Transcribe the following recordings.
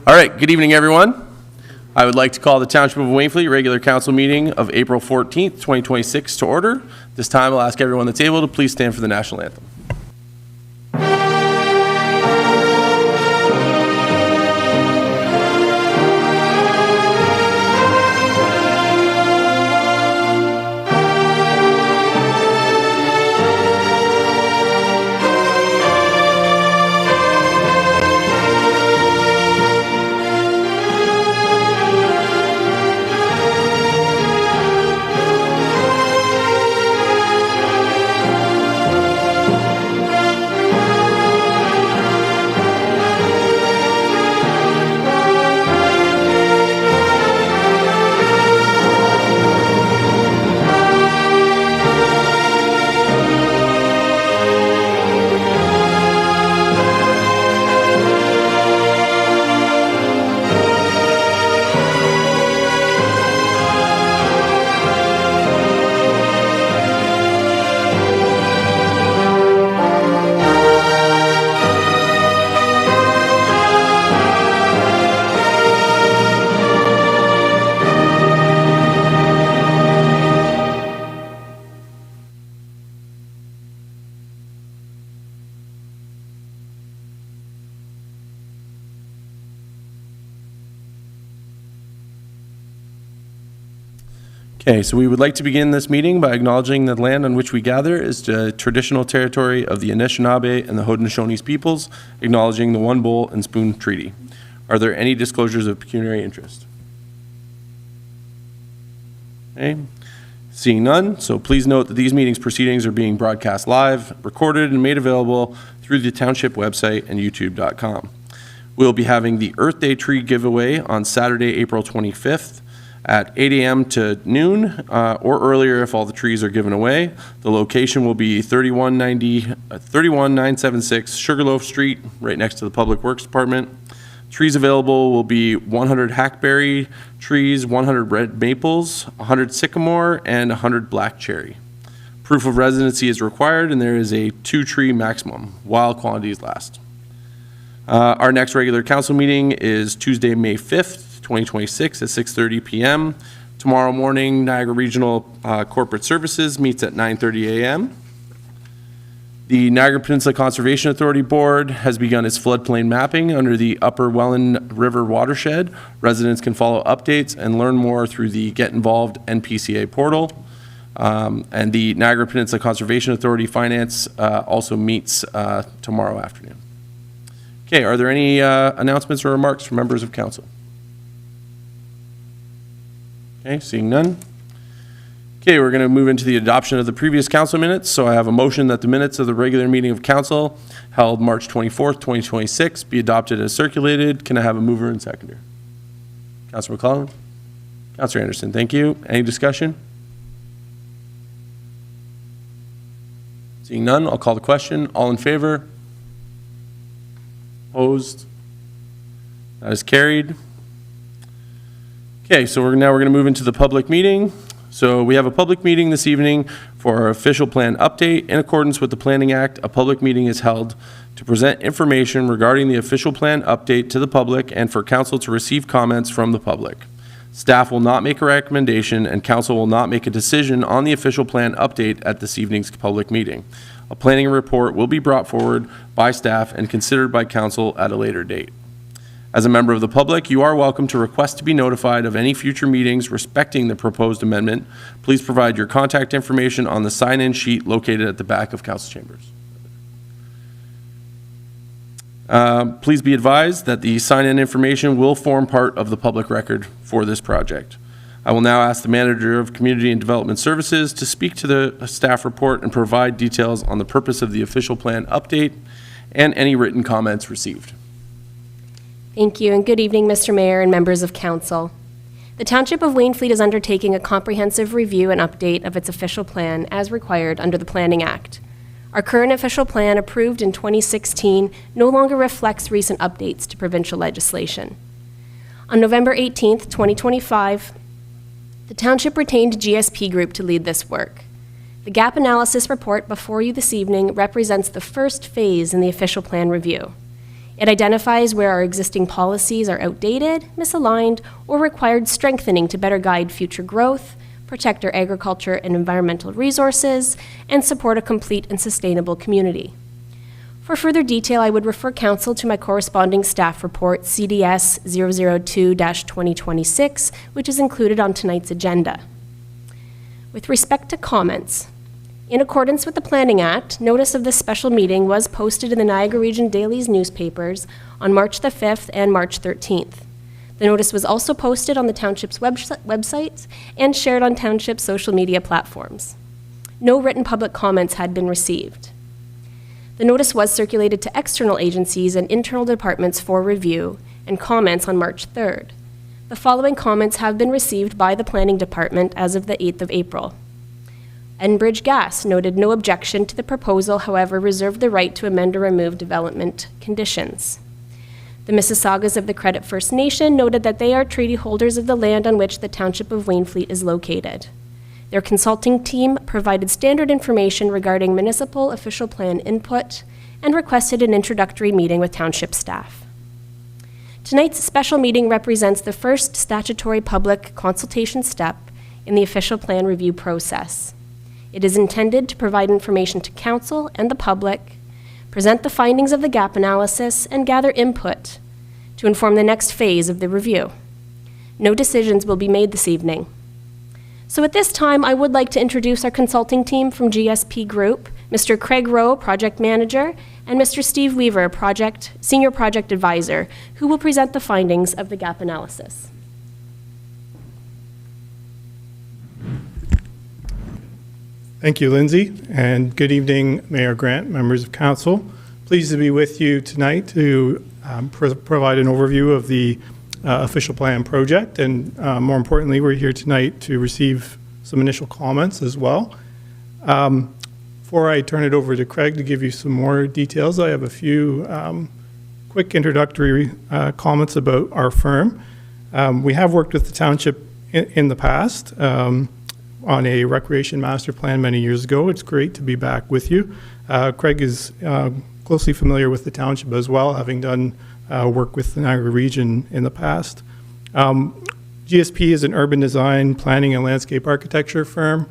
All right, good evening, everyone. I would like to call the Township of Wainfleet regular council meeting of April 14th, 2026 to order. This time, I'll ask everyone at the table to please stand for the national anthem. Okay, so we would like to begin this meeting by acknowledging that the land on which we gather is the traditional territory of the Anishinaabe and the Haudenosaunee peoples, acknowledging the One Bowl and Spoon Treaty. Are there any disclosures of pecuniary interest? Okay, seeing none, so please note that these meetings proceedings are being broadcast live, recorded, and made available through the Township website and youtube.com. We'll be having the Earth Day tree giveaway on Saturday, April 25th. At 8 a.m. to noon, or earlier if all the trees are given away. The location will be 31976 Sugarloaf Street, right next to the Public Works Department. Trees available will be 100 hackberry trees, 100 red maples, 100 sycamore, and 100 black cherry. Proof of residency is required, and there is a 2-tree maximum while quantities last. Our next regular council meeting is Tuesday, May 5th. 2026 at 6:30 p.m. Tomorrow morning, Niagara Regional Corporate Services meets at 9:30 a.m. The Niagara Peninsula Conservation Authority Board has begun its floodplain mapping under the Upper Welland River watershed. Residents can follow updates and learn more through the Get Involved NPCA portal. And the Niagara Peninsula Conservation Authority Finance also meets tomorrow afternoon. Okay, are there any announcements or remarks from members of council? Okay, seeing none. Okay, we're going to move into the adoption of the previous council minutes. So I have a motion that the minutes of the regular meeting of council held March 24th, 2026 be adopted as circulated. Can I have a mover and seconder? Councilor McClellan? Councilor Anderson, thank you. Any discussion? Seeing none, I'll call the question. All in favor? Opposed? That is carried. Okay, so now we're going to move into the public meeting. So we have a public meeting this evening for our official plan update. In accordance with the Planning Act, a public meeting is held to present information regarding the official plan update to the public and for council to receive comments from the public. Staff will not make a recommendation and council will not make a decision on the official plan update at this evening's public meeting. A planning report will be brought forward by staff and considered by council at a later date. As a member of the public, you are welcome to request to be notified of any future meetings respecting the proposed amendment. Please provide your contact information on the sign-in sheet located at the back of council chambers. Please be advised that the sign-in information will form part of the public record for this project. I will now ask the Manager of Community and Development Services to speak to the staff report and provide details on the purpose of the official plan update and any written comments received. Thank you, and good evening, Mr. Mayor and members of council. The Township of Wainfleet is undertaking a comprehensive review and update of its official plan as required under the Planning Act. Our current official plan, approved in 2016, no longer reflects recent updates to provincial legislation. On November 18th, 2025, the Township retained GSP Group to lead this work. The gap analysis report before you this evening represents the first phase in the official plan review. It identifies where our existing policies are outdated, misaligned, or required strengthening to better guide future growth, protect our agriculture and environmental resources, and support a complete and sustainable community. For further detail, I would refer Council to my corresponding staff report, CDS 002-2026, which is included on tonight's agenda. With respect to comments, in accordance with the Planning Act, notice of this special meeting was posted in the Niagara Region Daily's newspapers on March the 5th and March 13th. The notice was also posted on the Township's website and shared on Township's social media platforms. No written public comments had been received. The notice was circulated to external agencies and internal departments for review and comments on March 3rd. The following comments have been received by the Planning Department as of the 8th of April. Enbridge Gas noted no objection to the proposal, however, reserved the right to amend or remove development conditions. The Mississaugas of the Credit First Nation noted that they are treaty holders of the land on which the Township of Wainfleet is located. Their consulting team provided standard information regarding municipal official plan input and requested an introductory meeting with Township staff. Tonight's special meeting represents the first statutory public consultation step in the official plan review process. It is intended to provide information to Council and the public, present the findings of the gap analysis, and gather input to inform the next phase of the review. No decisions will be made this evening. So at this time, I would like to introduce our consulting team from GSP Group, Mr. Craig Rowe, Project Manager, and Mr. Steve Weaver, Senior Project Advisor, who will present the findings of the gap analysis. Thank you, Lindsay, and good evening, Mayor Grant, members of council. Pleased to be with you tonight to provide an overview of the official plan project, and more importantly, we're here tonight to receive some initial comments as well. Before I turn it over to Craig to give you some more details, I have a few quick introductory comments about our firm. We have worked with the township in the past on a recreation master plan many years ago. It's great to be back with you. Craig is closely familiar with the township as well, having done work with the Niagara region in the past. GSP is an urban design, planning, and landscape architecture firm.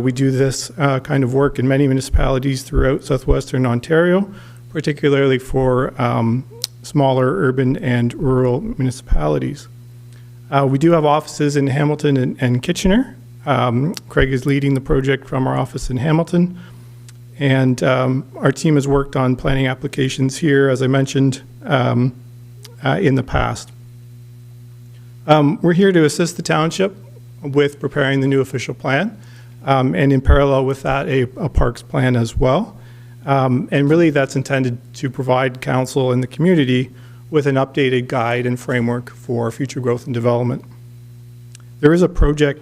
We do this kind of work in many municipalities throughout southwestern Ontario, particularly for smaller urban and rural municipalities. We do have offices in Hamilton and Kitchener. Craig is leading the project from our office in Hamilton, and our team has worked on planning applications here, as I mentioned, in the past. We're here to assist the township with preparing the new official plan, and in parallel with that, a parks plan as well. And really that's intended to provide council and the community with an updated guide and framework for future growth and development. There is a website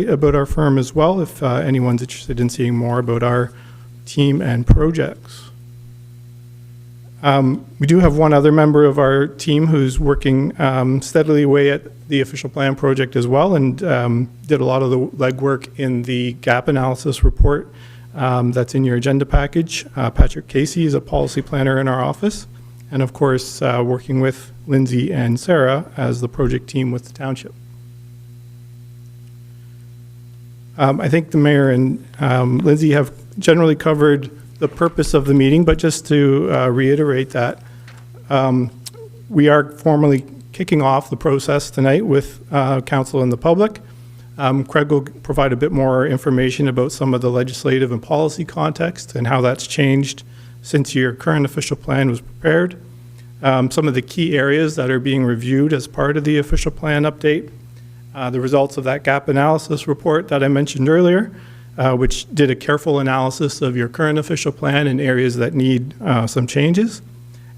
about our firm as well, if anyone's interested in seeing more about our team and projects. We do have one other member of our team who's working steadily away at the official plan project as well, and did a lot of the legwork in the gap analysis report that's in your agenda package. Patrick Casey is a policy planner in our office, and of course working with Lindsay and Sarah as the project team with the township. I think the mayor and Lindsay have generally covered the purpose of the meeting, but just to reiterate that we are formally kicking off the process tonight with council and the public. Craig will provide a bit more information about some of the legislative and policy context and how that's changed since your current official plan was prepared. Some of the key areas that are being reviewed as part of the official plan update, the results of that gap analysis report that I mentioned earlier, which did a careful analysis of your current official plan and areas that need some changes,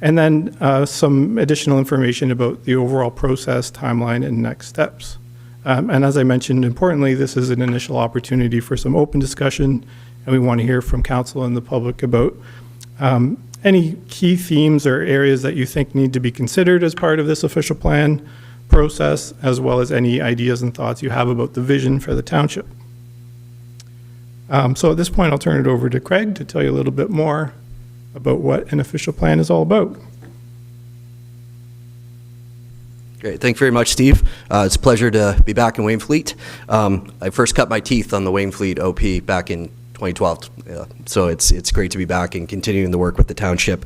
and then some additional information about the overall process, timeline, and next steps. And as I mentioned, importantly, this is an initial opportunity for some open discussion, and we want to hear from council and the public about any key themes or areas that you think need to be considered as part of this official plan process, as well as any ideas and thoughts you have about the vision for the township. So at this point, I'll turn it over to Craig to tell you a little bit more about what an official plan is all about. Great. Thank you very much, Steve. It's a pleasure to be back in Wainfleet. I first cut my teeth on the Wainfleet OP back in 2012, so it's great to be back and continuing the work with the township.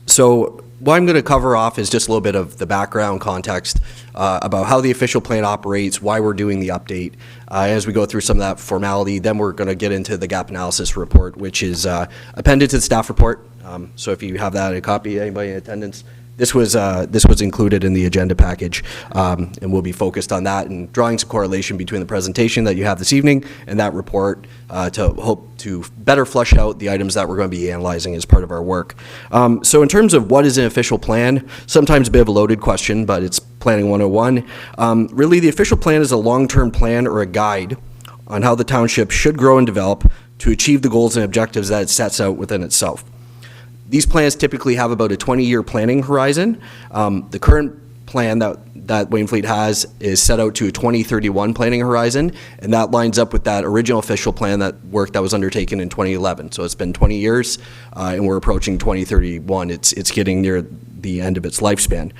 So what I'm going to cover off is just a little bit of the background context about how the official plan operates, why we're doing the update. As we go through some of that formality, then we're going to get into the gap analysis report, which is appended to the staff report. So if you have that, a copy, anybody in attendance, this was included in the agenda package, and we'll be focused on that and drawing some correlation between the presentation that you have this evening and that report to hope to better flesh out the items that we're going to be analyzing as part of our work. So in terms of what is an official plan, sometimes a bit of a loaded question, but it's Planning 101. Really, the official plan is a long-term plan or a guide on how the township should grow and develop to achieve the goals and objectives that it sets out within itself. These plans typically have about a 20-year planning horizon. The current plan that Wainfleet has is set out to a 2031 planning horizon, and that lines up with that original official plan that was undertaken in 2011. So it's been 20 years, and we're approaching 2031. It's getting near the end of its lifespan.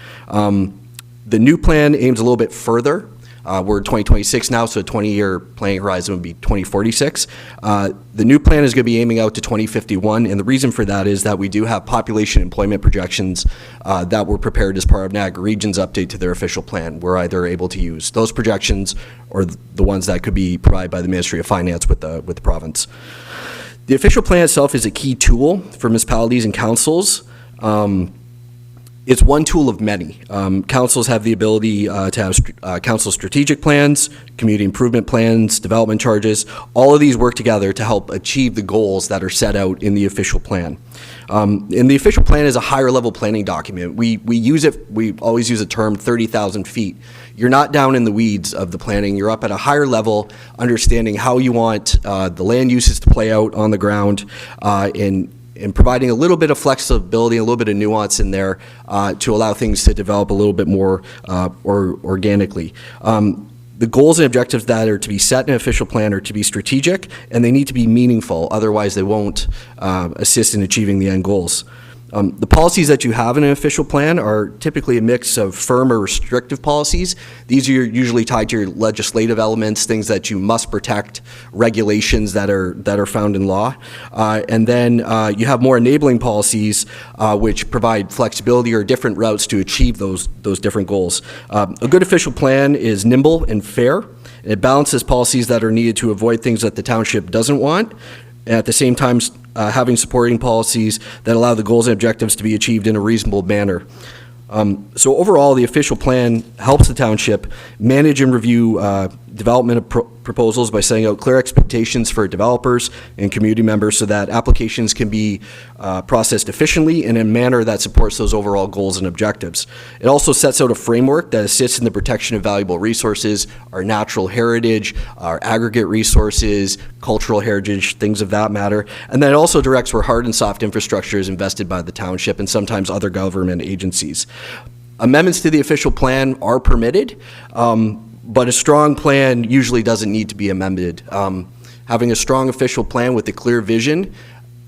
The new plan aims a little bit further. We're 2026 now, so a 20-year planning horizon would be 2046. The new plan is going to be aiming out to 2051, and the reason for that is that we do have population employment projections that were prepared as part of Niagara Region's update to their official plan. We're either able to use those projections or the ones that could be provided by the Ministry of Finance with the province. The official plan itself is a key tool for municipalities and councils. It's one tool of many. Councils have the ability to have council strategic plans, community improvement plans, development charges. All of these work together to help achieve the goals that are set out in the official plan. And the official plan is a higher level planning document. We always use the term 30,000 feet. You're not down in the weeds of the planning. You're up at a higher level, understanding how you want the land uses to play out on the ground, and providing a little bit of flexibility, a little bit of nuance in there to allow things to develop a little bit more organically. The goals and objectives that are to be set in an official plan are to be strategic, and they need to be meaningful, otherwise they won't assist in achieving the end goals. The policies that you have in an official plan are typically a mix of firm or restrictive policies. These are usually tied to your legislative elements, things that you must protect, regulations that are found in law. And then you have more enabling policies which provide flexibility or different routes to achieve those different goals. A good official plan is nimble and fair. It balances policies that are needed to avoid things that the township doesn't want, and at the same time having supporting policies that allow the goals and objectives to be achieved in a reasonable manner. So overall, the official plan helps the township manage and review development of proposals by setting out clear expectations for developers and community members so that applications can be processed efficiently and in a manner that supports those overall goals and objectives. It also sets out a framework that assists in the protection of valuable resources, our natural heritage, our aggregate resources, cultural heritage, things of that matter. And then it also directs where hard and soft infrastructure is invested by the township and sometimes other government agencies. Amendments to the official plan are permitted, but a strong plan usually doesn't need to be amended. Having a strong official plan with a clear vision,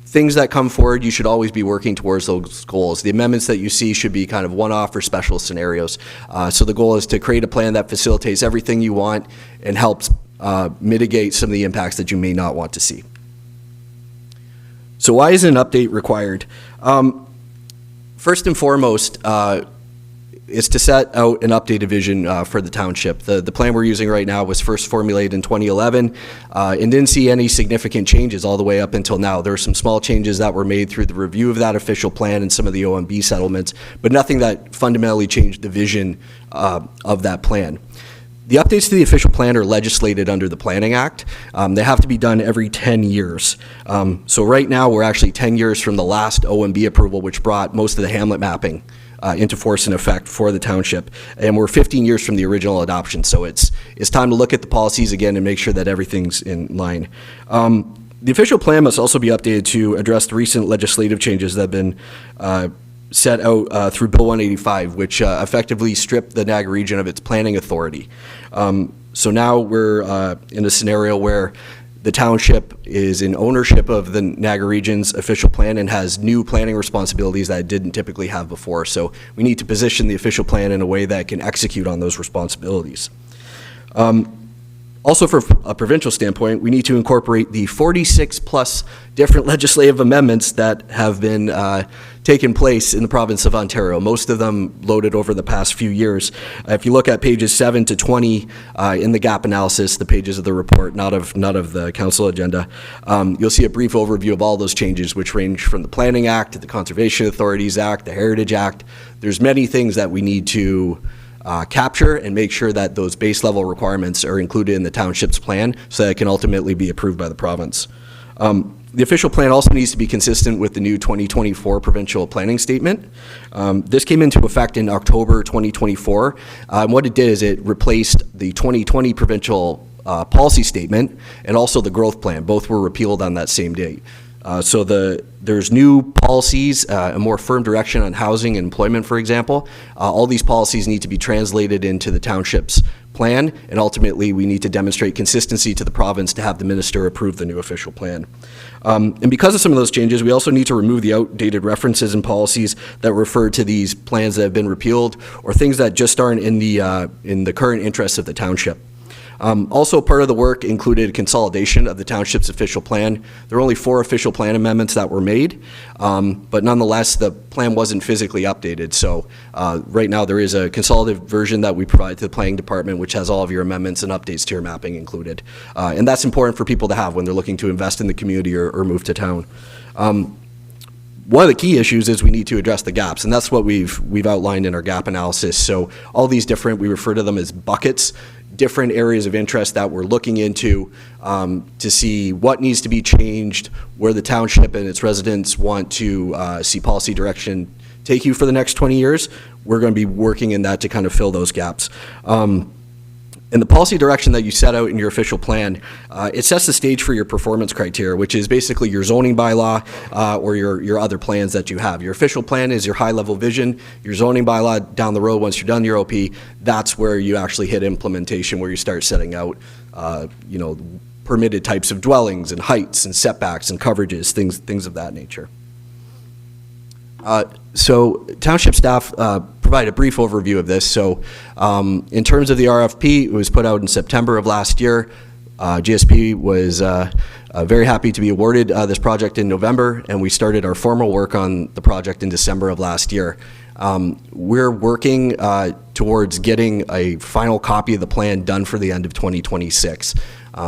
things that come forward, you should always be working towards those goals. The amendments that you see should be kind of one-off or special scenarios. So the goal is to create a plan that facilitates everything you want and helps mitigate some of the impacts that you may not want to see. So why is an update required? First and foremost, is to set out an updated vision for the township. The plan we're using right now was first formulated in 2011 and didn't see any significant changes all the way up until now. There were some small changes that were made through the review of that official plan and some of the OMB settlements, but nothing that fundamentally changed the vision of that plan. The updates to the official plan are legislated under the Planning Act. They have to be done every 10 years. So right now we're actually 10 years from the last OMB approval, which brought most of the hamlet mapping into force and effect for the township. And we're 15 years from the original adoption, so it's time to look at the policies again and make sure that everything's in line. The official plan must also be updated to address the recent legislative changes that have been set out through Bill 185, which effectively stripped the Niagara region of its planning authority. So now we're in a scenario where The township is in ownership of the Niagara Region's official plan and has new planning responsibilities that it didn't typically have before. So we need to position the official plan in a way that can execute on those responsibilities. Also, from a provincial standpoint, we need to incorporate the 46-plus different legislative amendments that have been taken place in the province of Ontario, most of them loaded over the past few years. If you look at pages 7 to 20 in the gap analysis, the pages of the report, not of the council agenda, you'll see a brief overview of all those changes, which range from the Planning Act to the Conservation Authorities Act, the Heritage Act. There's many things that we need to capture and make sure that those base level requirements are included in the township's plan so that it can ultimately be approved by the province. The official plan also needs to be consistent with the new 2024 provincial planning statement. This came into effect in October 2024. And what it did is it replaced the 2020 provincial policy statement and also the growth plan. Both were repealed on that same date. So there's new policies, a more firm direction on housing and employment, for example. All these policies need to be translated into the township's plan, and ultimately we need to demonstrate consistency to the province to have the minister approve the new official plan. And because of some of those changes, we also need to remove the outdated references and policies that refer to these plans that have been repealed or things that just aren't in the current interests of the township. Also, part of the work included consolidation of the township's official plan. There were only 4 official plan amendments that were made, but nonetheless, the plan wasn't physically updated. So right now, there is a consolidated version that we provide to the planning department, which has all of your amendments and updates to your mapping included. And that's important for people to have when they're looking to invest in the community or move to town. One of the key issues is we need to address the gaps, and that's what we've outlined in our gap analysis. So all these different, we refer to them as buckets, different areas of interest that we're looking into to see what needs to be changed, where the township and its residents want to see policy direction take you for the next 20 years. We're going to be working in that to kind of fill those gaps. And the policy direction that you set out in your official plan, it sets the stage for your performance criteria, which is basically your zoning bylaw or your other plans that you have. Your official plan is your high-level vision. Your zoning bylaw down the road, once you're done your OP, that's where you actually hit implementation, where you start setting out, permitted types of dwellings and heights and setbacks and coverages, things of that nature. So township staff provide a brief overview of this. So in terms of the RFP, it was put out in September of last year. GSP was very happy to be awarded this project in November, and we started our formal work on the project in December of last year. We're working towards getting a final copy of the plan done for the end of 2026.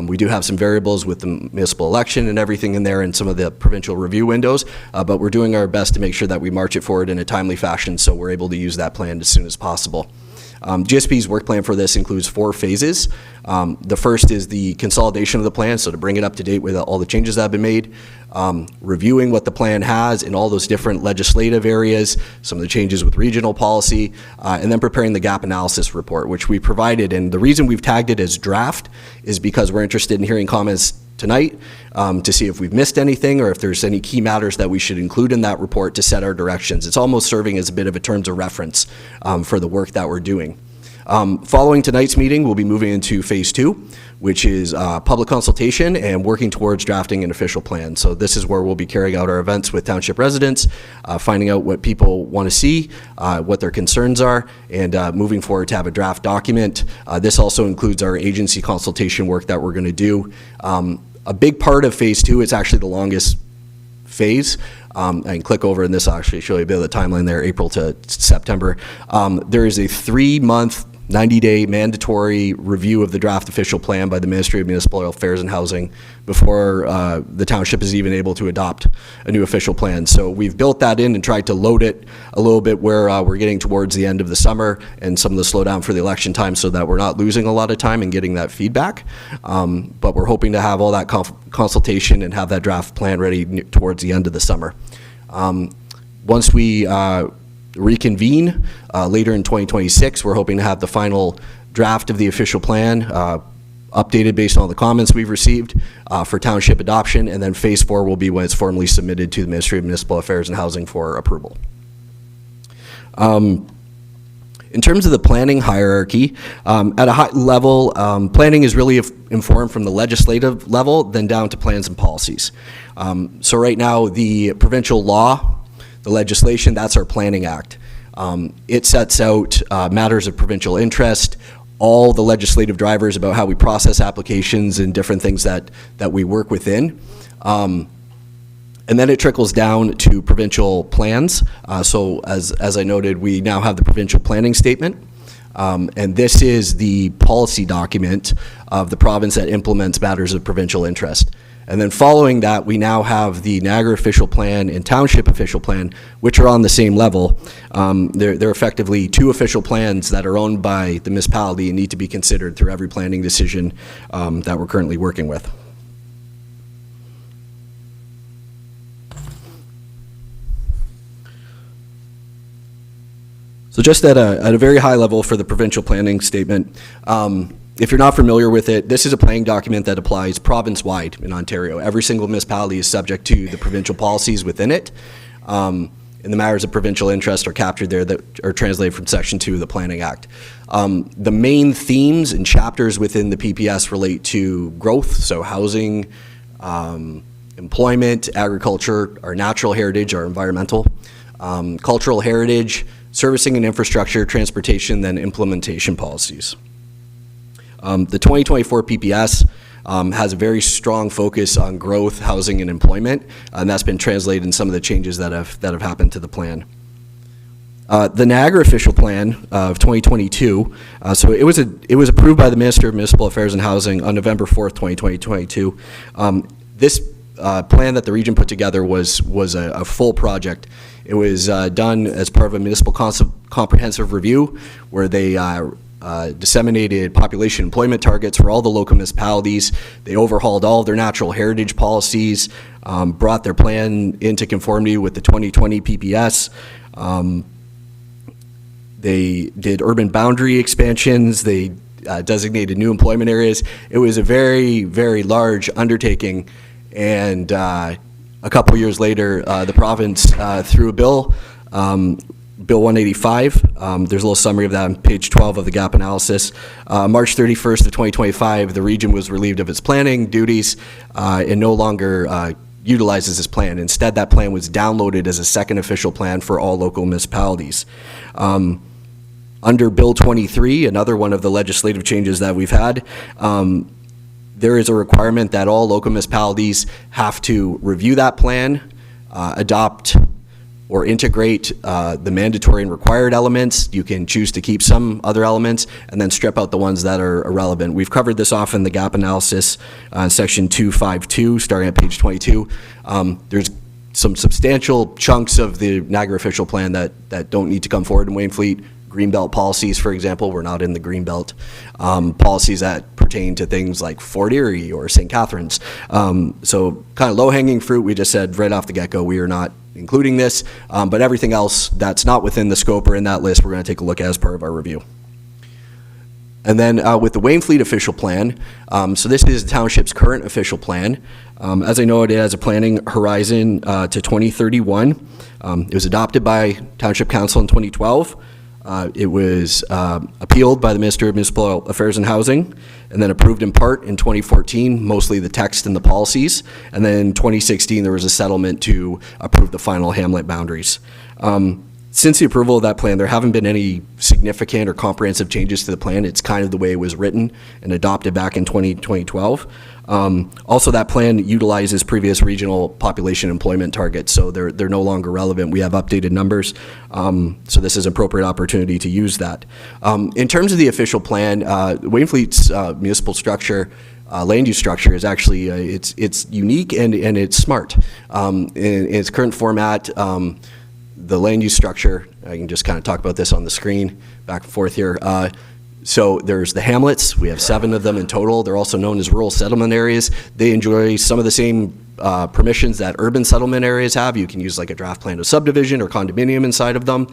We do have some variables with the municipal election and everything in there and some of the provincial review windows, but we're doing our best to make sure that we march it forward in a timely fashion so we're able to use that plan as soon as possible. GSP's work plan for this includes 4 phases. The first is the consolidation of the plan, so to bring it up to date with all the changes that have been made, reviewing what the plan has in all those different legislative areas, some of the changes with regional policy, and then preparing the gap analysis report, which we provided. And the reason we've tagged it as draft is because we're interested in hearing comments tonight to see if we've missed anything or if there's any key matters that we should include in that report to set our directions. It's almost serving as a bit of a terms of reference for the work that we're doing. Following tonight's meeting, we'll be moving into phase 2, which is public consultation and working towards drafting an official plan. So this is where we'll be carrying out our events with township residents, finding out what people want to see, what their concerns are, and moving forward to have a draft document. This also includes our agency consultation work that we're going to do. A big part of phase 2 is actually the longest phase. I can click over and this will actually show you a bit of the timeline there, April to September. There is a 3-month 90-day mandatory review of the draft official plan by the Ministry of Municipal Affairs and Housing before the township is even able to adopt a new official plan. So we've built that in and tried to load it a little bit where we're getting towards the end of the summer and some of the slowdown for the election time so that we're not losing a lot of time in getting that feedback. But we're hoping to have all that consultation and have that draft plan ready towards the end of the summer. Once we reconvene later in 2026. We're hoping to have the final draft of the official plan updated based on the comments we've received for township adoption, and then phase 4 will be when it's formally submitted to the Ministry of Municipal Affairs and Housing for approval. In terms of the planning hierarchy, at a high level, planning is really informed from the legislative level, then down to plans and policies. So right now, the provincial law, the legislation, that's our Planning Act. It sets out matters of provincial interest, all the legislative drivers about how we process applications and different things that we work within. And then it trickles down to provincial plans. So as I noted, we now have the provincial planning statement. And this is the policy document of the province that implements matters of provincial interest. And then following that, we now have the Niagara official plan and Township official plan, which are on the same level. They're effectively two official plans that are owned by the municipality and need to be considered through every planning decision that we're currently working with. So just at a very high level for the provincial planning statement, if you're not familiar with it, this is a planning document that applies province-wide in Ontario. Every single municipality is subject to the provincial policies within it. And the matters of provincial interest are captured there that are translated from Section 2 of the Planning Act. The main themes and chapters within the PPS relate to growth, so housing, employment, agriculture, our natural heritage, our environmental, cultural heritage, servicing and infrastructure, transportation, then implementation policies. The 2024 PPS has a very strong focus on growth, housing, and employment, and that's been translated in some of the changes that have happened to the plan. The Niagara official plan of 2022, so it was approved by the Minister of Municipal Affairs and Housing on November 4th, 2022. This plan that the region put together was a full project. It was done as part of a municipal comprehensive review where they disseminated population employment targets for all the local municipalities. They overhauled all of their natural heritage policies, brought their plan into conformity with the 2020 PPS. They did urban boundary expansions. They designated new employment areas. It was a very, very large undertaking. And a couple years later, the province threw a bill, Bill 185, there's a little summary of that on page 12 of the gap analysis. March 31st of 2025, the region was relieved of its planning duties and no longer utilizes this plan. Instead, that plan was downloaded as a second official plan for all local municipalities. Under Bill 23, another one of the legislative changes that we've had, there is a requirement that all local municipalities have to review that plan, adopt or integrate the mandatory and required elements. You can choose to keep some other elements and then strip out the ones that are irrelevant. We've covered this off in the gap analysis section 252, starting at page 22. There's some substantial chunks of the Niagara official plan that don't need to come forward in Wainfleet. Greenbelt policies, for example, we're not in the Greenbelt. Policies that pertain to things like Fort Erie or St. Catharines. So kind of low-hanging fruit, we just said right off the get-go, we are not including this, but everything else that's not within the scope or in that list, we're going to take a look at as part of our review. And then with the Wainfleet official plan, so this is the township's current official plan. As I noted, it has a planning horizon to 2031. It was adopted by Township Council in 2012. It was appealed by the Minister of Municipal Affairs and Housing, and then approved in part in 2014, mostly the text and the policies. And then in 2016, there was a settlement to approve the final hamlet boundaries. Since the approval of that plan, there haven't been any significant or comprehensive changes to the plan. It's kind of the way it was written and adopted back in 2012. Also, that plan utilizes previous regional population employment targets, so they're no longer relevant. We have updated numbers, so this is an appropriate opportunity to use that. In terms of the official plan, Wainfleet's municipal structure, land use structure is actually, it's unique and it's smart. In its current format, the land use structure, I can just kind of talk about this on the screen, back and forth here. So there's the hamlets. We have 7 of them in total. They're also known as rural settlement areas. They enjoy some of the same permissions that urban settlement areas have. You can use like a draft plan of subdivision or condominium inside of them.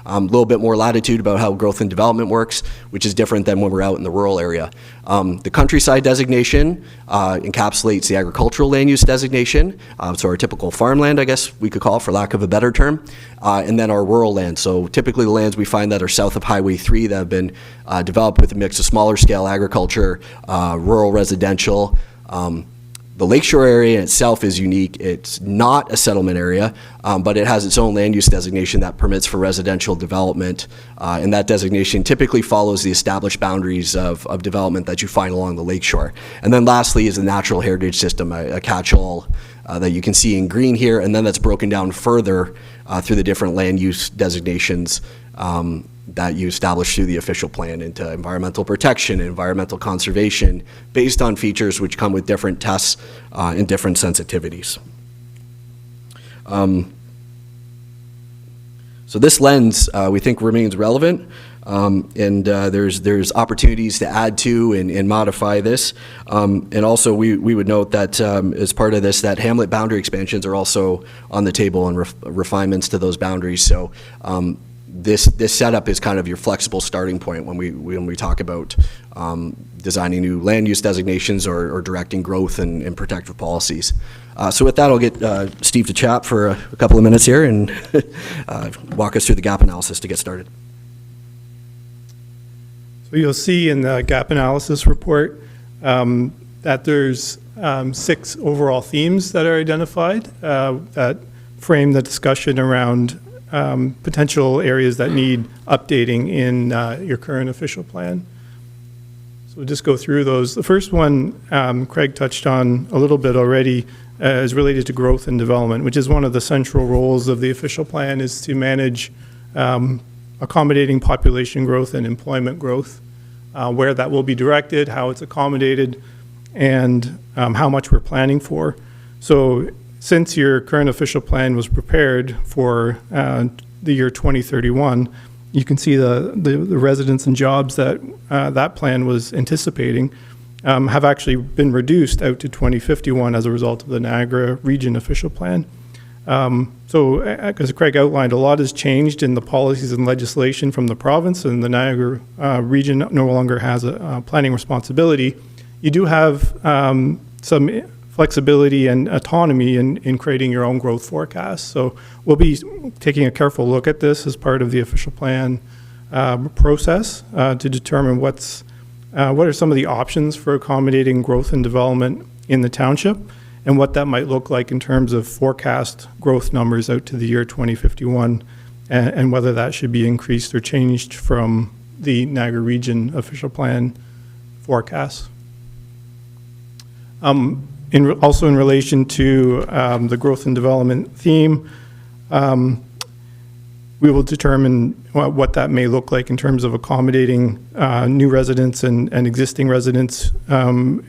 A little bit more latitude about how growth and development works, which is different than when we're out in the rural area. The countryside designation encapsulates the agricultural land use designation, so our typical farmland, I guess we could call it for lack of a better term, and then our rural land. So typically the lands we find that are south of Highway 3 that have been developed with a mix of smaller scale agriculture, rural residential. The lakeshore area itself is unique. It's not a settlement area, but it has its own land use designation that permits for residential development, and that designation typically follows the established boundaries of development that you find along the lakeshore. And then lastly is the natural heritage system, a catch-all that you can see in green here, and then that's broken down further through the different land use designations that you establish through the official plan into environmental protection, environmental conservation, based on features which come with different tests and different sensitivities. So this lens, we think, remains relevant, and there's opportunities to add to and modify this. And also, we would note that as part of this, that hamlet boundary expansions are also on the table and refinements to those boundaries. So this setup is kind of your flexible starting point when we talk about designing new land use designations or directing growth and protective policies. So with that, I'll get Steve to chat for a couple of minutes here and walk us through the gap analysis to get started. So you'll see in the gap analysis report that there's 6 overall themes that are identified that frame the discussion around potential areas that need updating in your current official plan. So we'll just go through those. The first one Craig touched on a little bit already is related to growth and development, which is one of the central roles of the official plan, is to manage accommodating population growth and employment growth, where that will be directed, how it's accommodated, and how much we're planning for. So since your current official plan was prepared for the year 2031, you can see the residents and jobs that that plan was anticipating have actually been reduced out to 2051 as a result of the Niagara Region official plan. So as Craig outlined, a lot has changed in the policies and legislation from the province, and the Niagara Region no longer has a planning responsibility. You do have some flexibility and autonomy in creating your own growth forecasts. So we'll be taking a careful look at this as part of the official plan process to determine what are some of the options for accommodating growth and development in the township, and what that might look like in terms of forecast growth numbers out to the year 2051, and whether that should be increased or changed from the Niagara Region official plan forecasts. Also in relation to the growth and development theme, we will determine what that may look like in terms of accommodating new residents and existing residents who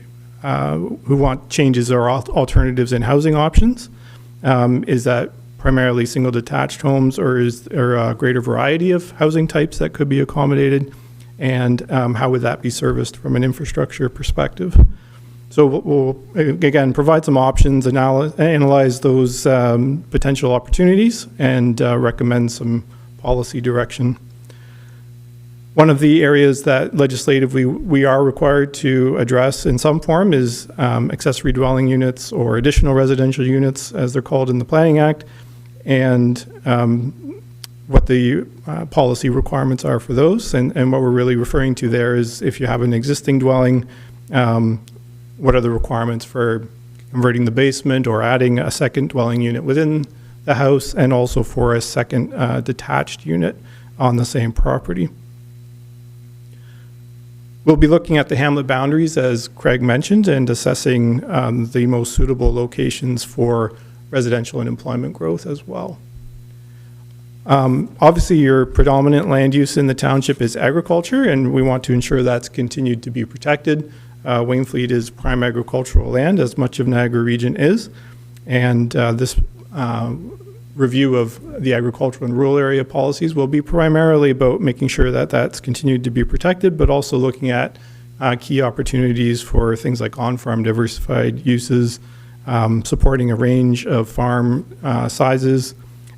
want changes or alternatives in housing options. Is that primarily single detached homes, or is there a greater variety of housing types that could be accommodated? And how would that be serviced from an infrastructure perspective? So we'll again, provide some options, analyze those potential opportunities, and recommend some policy direction. One of the areas that legislatively we are required to address in some form is accessory dwelling units, or additional residential units, as they're called in the Planning Act, and what the policy requirements are for those. And what we're really referring to there is, if you have an existing dwelling, what are the requirements for converting the basement or adding a second dwelling unit within the house, and also for a second detached unit on the same property. We'll be looking at the hamlet boundaries, as Craig mentioned, and assessing the most suitable locations for residential and employment growth as well. Obviously, your predominant land use in the township is agriculture, and we want to ensure that's continued to be protected. Wainfleet is prime agricultural land, as much of Niagara Region is, and this review of the agricultural and rural area policies will be primarily about making sure that that's continued to be protected, but also looking at key opportunities for things like on-farm diversified uses, supporting a range of farm sizes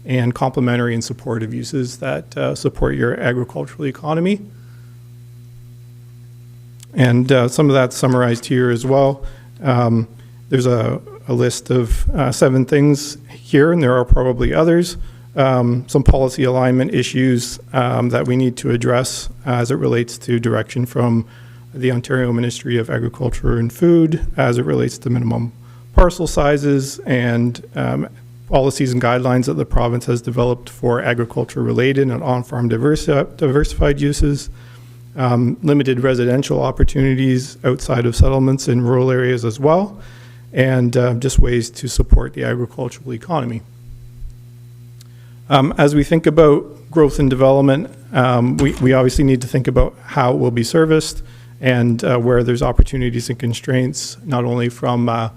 and complementary and supportive uses that support your agricultural economy. And some of that's summarized here as well. There's a list of 7 things here, and there are probably others. Some policy alignment issues that we need to address as it relates to direction from the Ontario Ministry of Agriculture and Food, as it relates to minimum parcel sizes and policies and guidelines that the province has developed for agriculture-related and on-farm diversified uses, limited residential opportunities outside of settlements in rural areas as well, and just ways to support the agricultural economy. As we think about growth and development, we obviously need to think about how it will be serviced and where there's opportunities and constraints, not only from a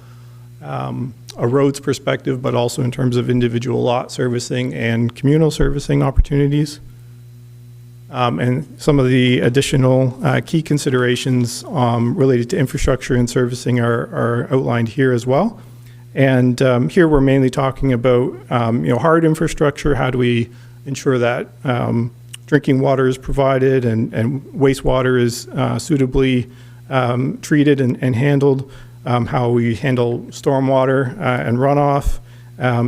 roads perspective, but also in terms of individual lot servicing and communal servicing opportunities. And some of the additional key considerations related to infrastructure and servicing are outlined here as well. And here we're mainly talking about hard infrastructure. How do we ensure that drinking water is provided and wastewater is suitably treated and handled? How we handle stormwater and runoff,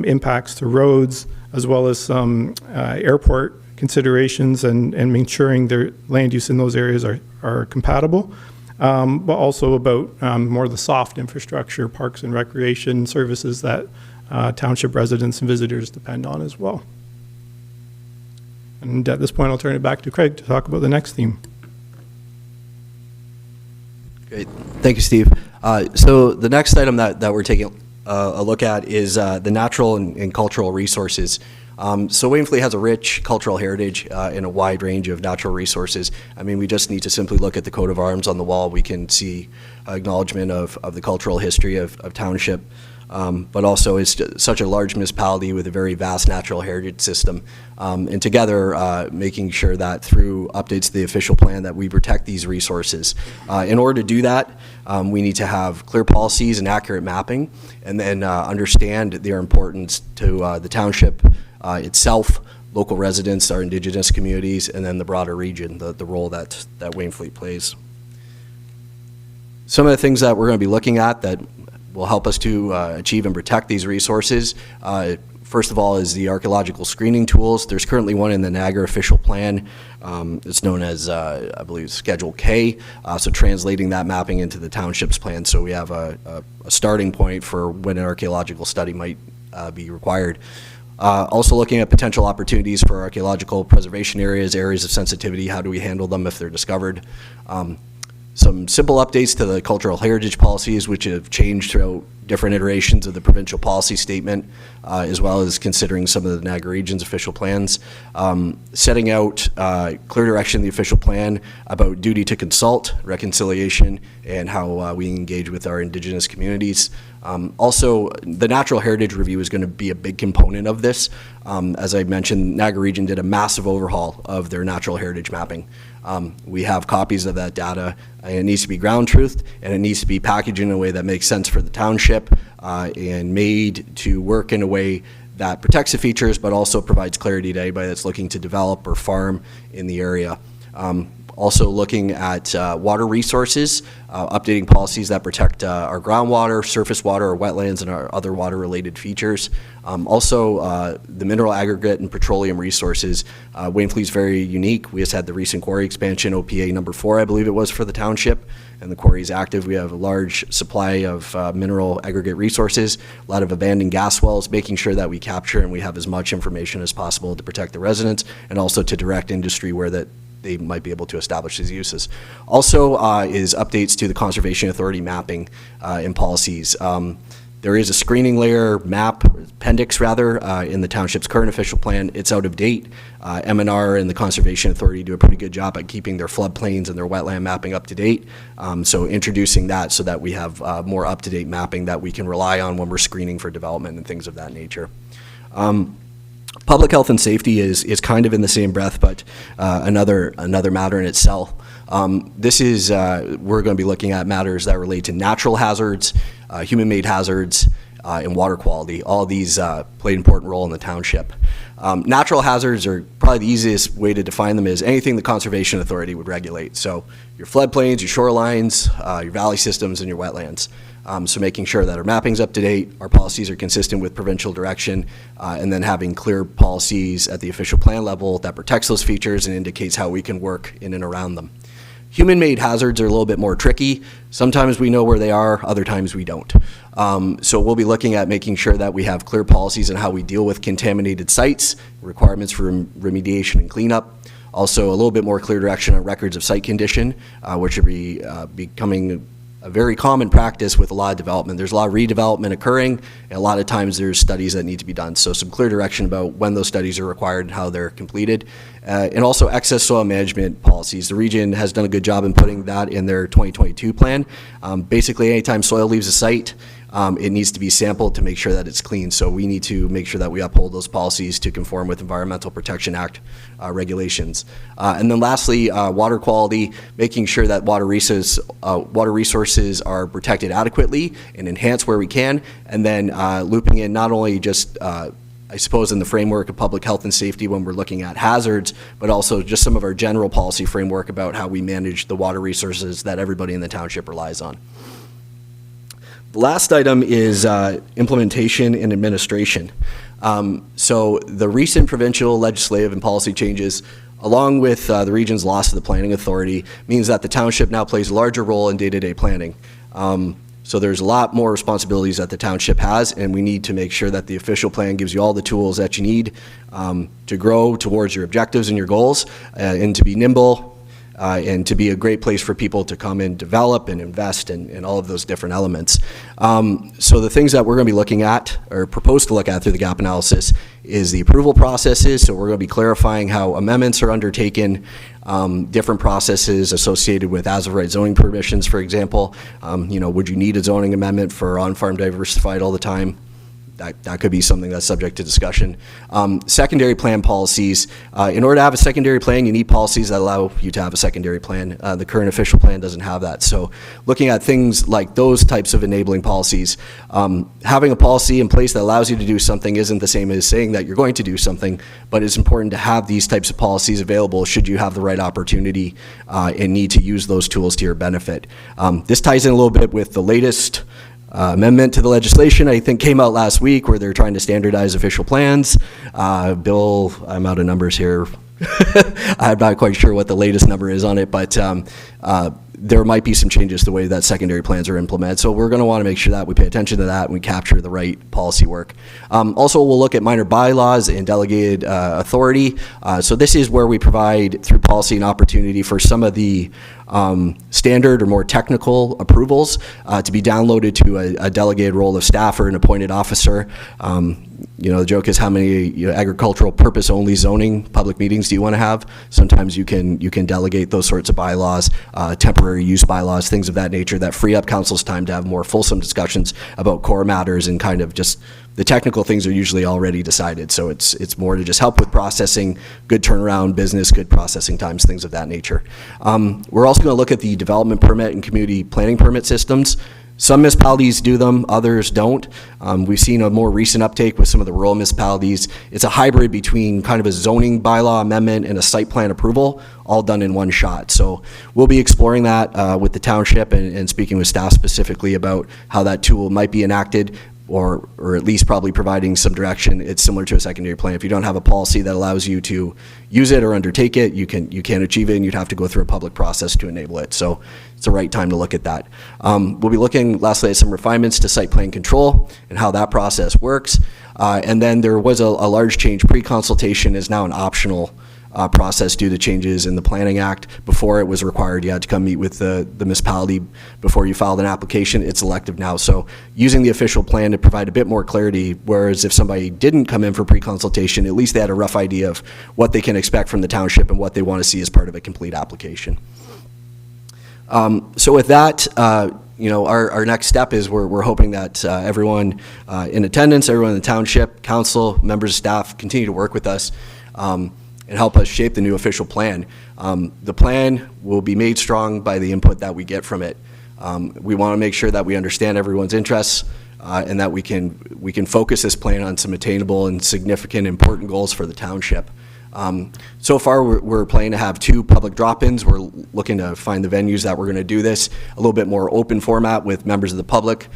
impacts to roads, as well as some airport considerations and ensuring their land use in those areas are compatible, but also about more of the soft infrastructure, parks and recreation services that township residents and visitors depend on as well. And at this point, I'll turn it back to Craig to talk about the next theme. Great. Thank you, Steve. So the next item that we're taking a look at is the natural and cultural resources. So Wainfleet has a rich cultural heritage and a wide range of natural resources. I mean, we just need to simply look at the coat of arms on the wall. We can see acknowledgement of the cultural history of Township, but also it's such a large municipality with a very vast natural heritage system. And together, making sure that through updates to the official plan that we protect these resources. In order to do that, we need to have clear policies and accurate mapping, and then understand their importance to the township itself, local residents, our Indigenous communities, and then the broader region, the role that Wainfleet plays. Some of the things that we're going to be looking at that will help us to achieve and protect these resources, first of all, is the archaeological screening tools. There's currently one in the Niagara official plan. It's known as, I believe, Schedule K, so translating that mapping into the township's plan, so we have a starting point for when an archaeological study might be required. Also looking at potential opportunities for archaeological preservation areas of sensitivity. How do we handle them if they're discovered? Some simple updates to the cultural heritage policies, which have changed throughout different iterations of the provincial policy statement, as well as considering some of the Niagara region's official plans. Setting out clear direction in the official plan about duty to consult, reconciliation, and how we engage with our Indigenous communities. Also, the Natural Heritage Review is going to be a big component of this. As I mentioned, Niagara Region did a massive overhaul of their natural heritage mapping. We have copies of that data, and it needs to be ground truthed, and it needs to be packaged in a way that makes sense for the township and made to work in a way that protects the features but also provides clarity to anybody that's looking to develop or farm in the area. Also looking at water resources, updating policies that protect our groundwater, surface water, our wetlands, and our other water-related features. Also, the mineral aggregate and petroleum resources. Wainfleet's very unique. We just had the recent quarry expansion, OPA number 4, I believe it was, for the township, and the quarry is active. We have a large supply of mineral aggregate resources, a lot of abandoned gas wells, making sure that we capture and we have as much information as possible to protect the residents and also to direct industry where that they might be able to establish these uses. Also is updates to the Conservation Authority mapping and policies. There is a screening layer appendix rather, in the township's current official plan. It's out of date. MNR and the Conservation Authority do a pretty good job at keeping their floodplains and their wetland mapping up to date. So introducing that so that we have more up-to-date mapping that we can rely on when we're screening for development and things of that nature. Public health and safety is kind of in the same breath, but another matter in itself. This is, we're going to be looking at matters that relate to natural hazards, human-made hazards, and water quality. All of these play an important role in the township. Natural hazards are probably the easiest way to define them is anything the Conservation Authority would regulate. So your floodplains, your shorelines, your valley systems, and your wetlands. So making sure that our mapping's up to date, our policies are consistent with provincial direction, and then having clear policies at the official plan level that protects those features and indicates how we can work in and around them. Human-made hazards are a little bit more tricky. Sometimes we know where they are, other times we don't. So we'll be looking at making sure that we have clear policies on how we deal with contaminated sites, requirements for remediation and cleanup. Also, a little bit more clear direction on records of site condition, which will be becoming a very common practice with a lot of development. There's a lot of redevelopment occurring, and a lot of times there's studies that need to be done. So some clear direction about when those studies are required and how they're completed. And also excess soil management policies. The region has done a good job in putting that in their 2022 plan. Basically, anytime soil leaves a site, it needs to be sampled to make sure that it's clean. So we need to make sure that we uphold those policies to conform with Environmental Protection Act regulations. And then lastly, water quality, making sure that water resources are protected adequately and enhanced where we can, and then looping in not only just I suppose in the framework of public health and safety when we're looking at hazards, but also just some of our general policy framework about how we manage the water resources that everybody in the township relies on. The last item is implementation and administration. So the recent provincial legislative and policy changes, along with the region's loss of the planning authority, means that the township now plays a larger role in day-to-day planning. So there's a lot more responsibilities that the township has, and we need to make sure that the official plan gives you all the tools that you need to grow towards your objectives and your goals, and to be nimble, and to be a great place for people to come and develop and invest in all of those different elements. So the things that we're going to be looking at, or propose to look at through the gap analysis, is the approval processes. So we're going to be clarifying how amendments are undertaken, different processes associated with as-of-right zoning permissions, for example. Would you need a zoning amendment for on-farm diversified all the time? That could be something that's subject to discussion. Secondary plan policies. In order to have a secondary plan, you need policies that allow you to have a secondary plan. The current official plan doesn't have that. So looking at things like those types of enabling policies, having a policy in place that allows you to do something isn't the same as saying that you're going to do something, but it's important to have these types of policies available should you have the right opportunity and need to use those tools to your benefit. This ties in a little bit with the latest amendment to the legislation, I think, came out last week, where they're trying to standardize official plans. Bill, I'm out of numbers here. I'm not quite sure what the latest number is on it, but there might be some changes to the way that secondary plans are implemented. So we're going to want to make sure that we pay attention to that and we capture the right policy work. Also, we'll look at minor bylaws and delegated authority. So this is where we provide, through policy, an opportunity for some of the standard or more technical approvals to be downloaded to a delegated role of staff or an appointed officer. The joke is how many agricultural purpose-only zoning public meetings do you want to have? Sometimes you can delegate those sorts of bylaws, temporary use bylaws, things of that nature that free up council's time to have more fulsome discussions about core matters, and kind of just the technical things are usually already decided. So it's more to just help with processing, good turnaround business, good processing times, things of that nature. We're also going to look at the development permit and community planning permit systems. Some municipalities do them, others don't. We've seen a more recent uptake with some of the rural municipalities. It's a hybrid between kind of a zoning bylaw amendment and a site plan approval, all done in one shot. So we'll be exploring that with the township and speaking with staff specifically about how that tool might be enacted, or at least probably providing some direction. It's similar to a secondary plan. If you don't have a policy that allows you to use it or undertake it, you can't achieve it, and you'd have to go through a public process to enable it. So it's the right time to look at that. We'll be looking, lastly, at some refinements to site plan control and how that process works. And then there was a large change. Pre-consultation is now an optional process due to changes in the Planning Act. Before, it was required you had to come meet with the municipality before you filed an application. It's elective now. So using the official plan to provide a bit more clarity, whereas if somebody didn't come in for pre-consultation, at least they had a rough idea of what they can expect from the township and what they want to see as part of a complete application. So with that, our next step is we're hoping that everyone in attendance, everyone in the township, council, members of staff continue to work with us and help us shape the new official plan. The plan will be made strong by the input that we get from it. We want to make sure that we understand everyone's interests, and that we can focus this plan on some attainable and significant important goals for the township. So far, we're planning to have 2 public drop-ins. We're looking to find the venues that we're going to do this, a little bit more open format with members of the public.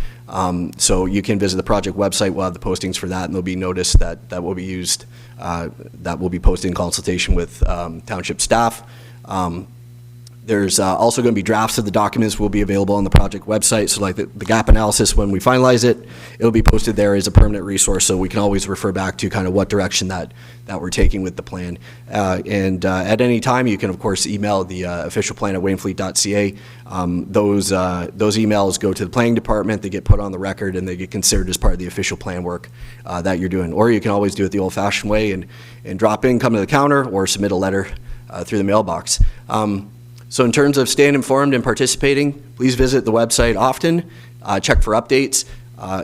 So you can visit the project website. We'll have the postings for that, and there'll be notice that will be used, that will be posted in consultation with township staff. There's also going to be drafts of the documents will be available on the project website. So like the gap analysis, when we finalize it, it'll be posted there as a permanent resource, so we can always refer back to kind of what direction that we're taking with the plan. And at any time, you can, of course, email the official plan at wainfleet.ca. Those emails go to the planning department, they get put on the record, and they get considered as part of the official plan work that you're doing. Or you can always do it the old-fashioned way and drop in, come to the counter, or submit a letter through the mailbox. So in terms of staying informed and participating, please visit the website often, check for updates.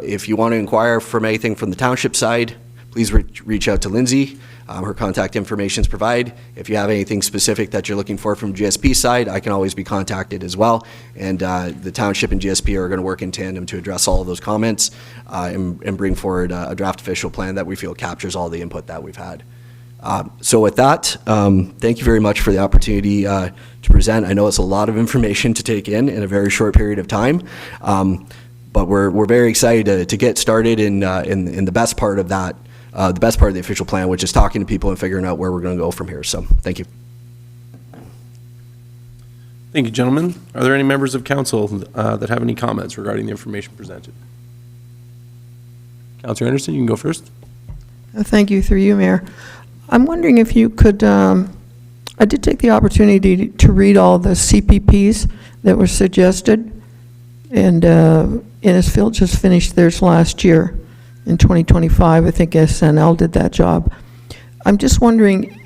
If you want to inquire from anything from the township side, please reach out to Lindsay. Her contact information is provided. If you have anything specific that you're looking for from GSP side, I can always be contacted as well. And the township and GSP are going to work in tandem to address all of those comments and bring forward a draft official plan that we feel captures all the input that we've had. So with that, thank you very much for the opportunity to present. I know it's a lot of information to take in a very short period of time, but we're very excited to get started in the best part of that, the best part of the official plan, which is talking to people and figuring out where we're going to go from here. So thank you. Thank you, gentlemen. Are there any members of council that have any comments regarding the information presented? Councilor Anderson, you can go first. Thank you, through you, Mayor. I'm wondering if you could, I did take the opportunity to read all the CPPs that were suggested, and Innisfil just finished theirs last year in 2025. I think SNL did that job. I'm just wondering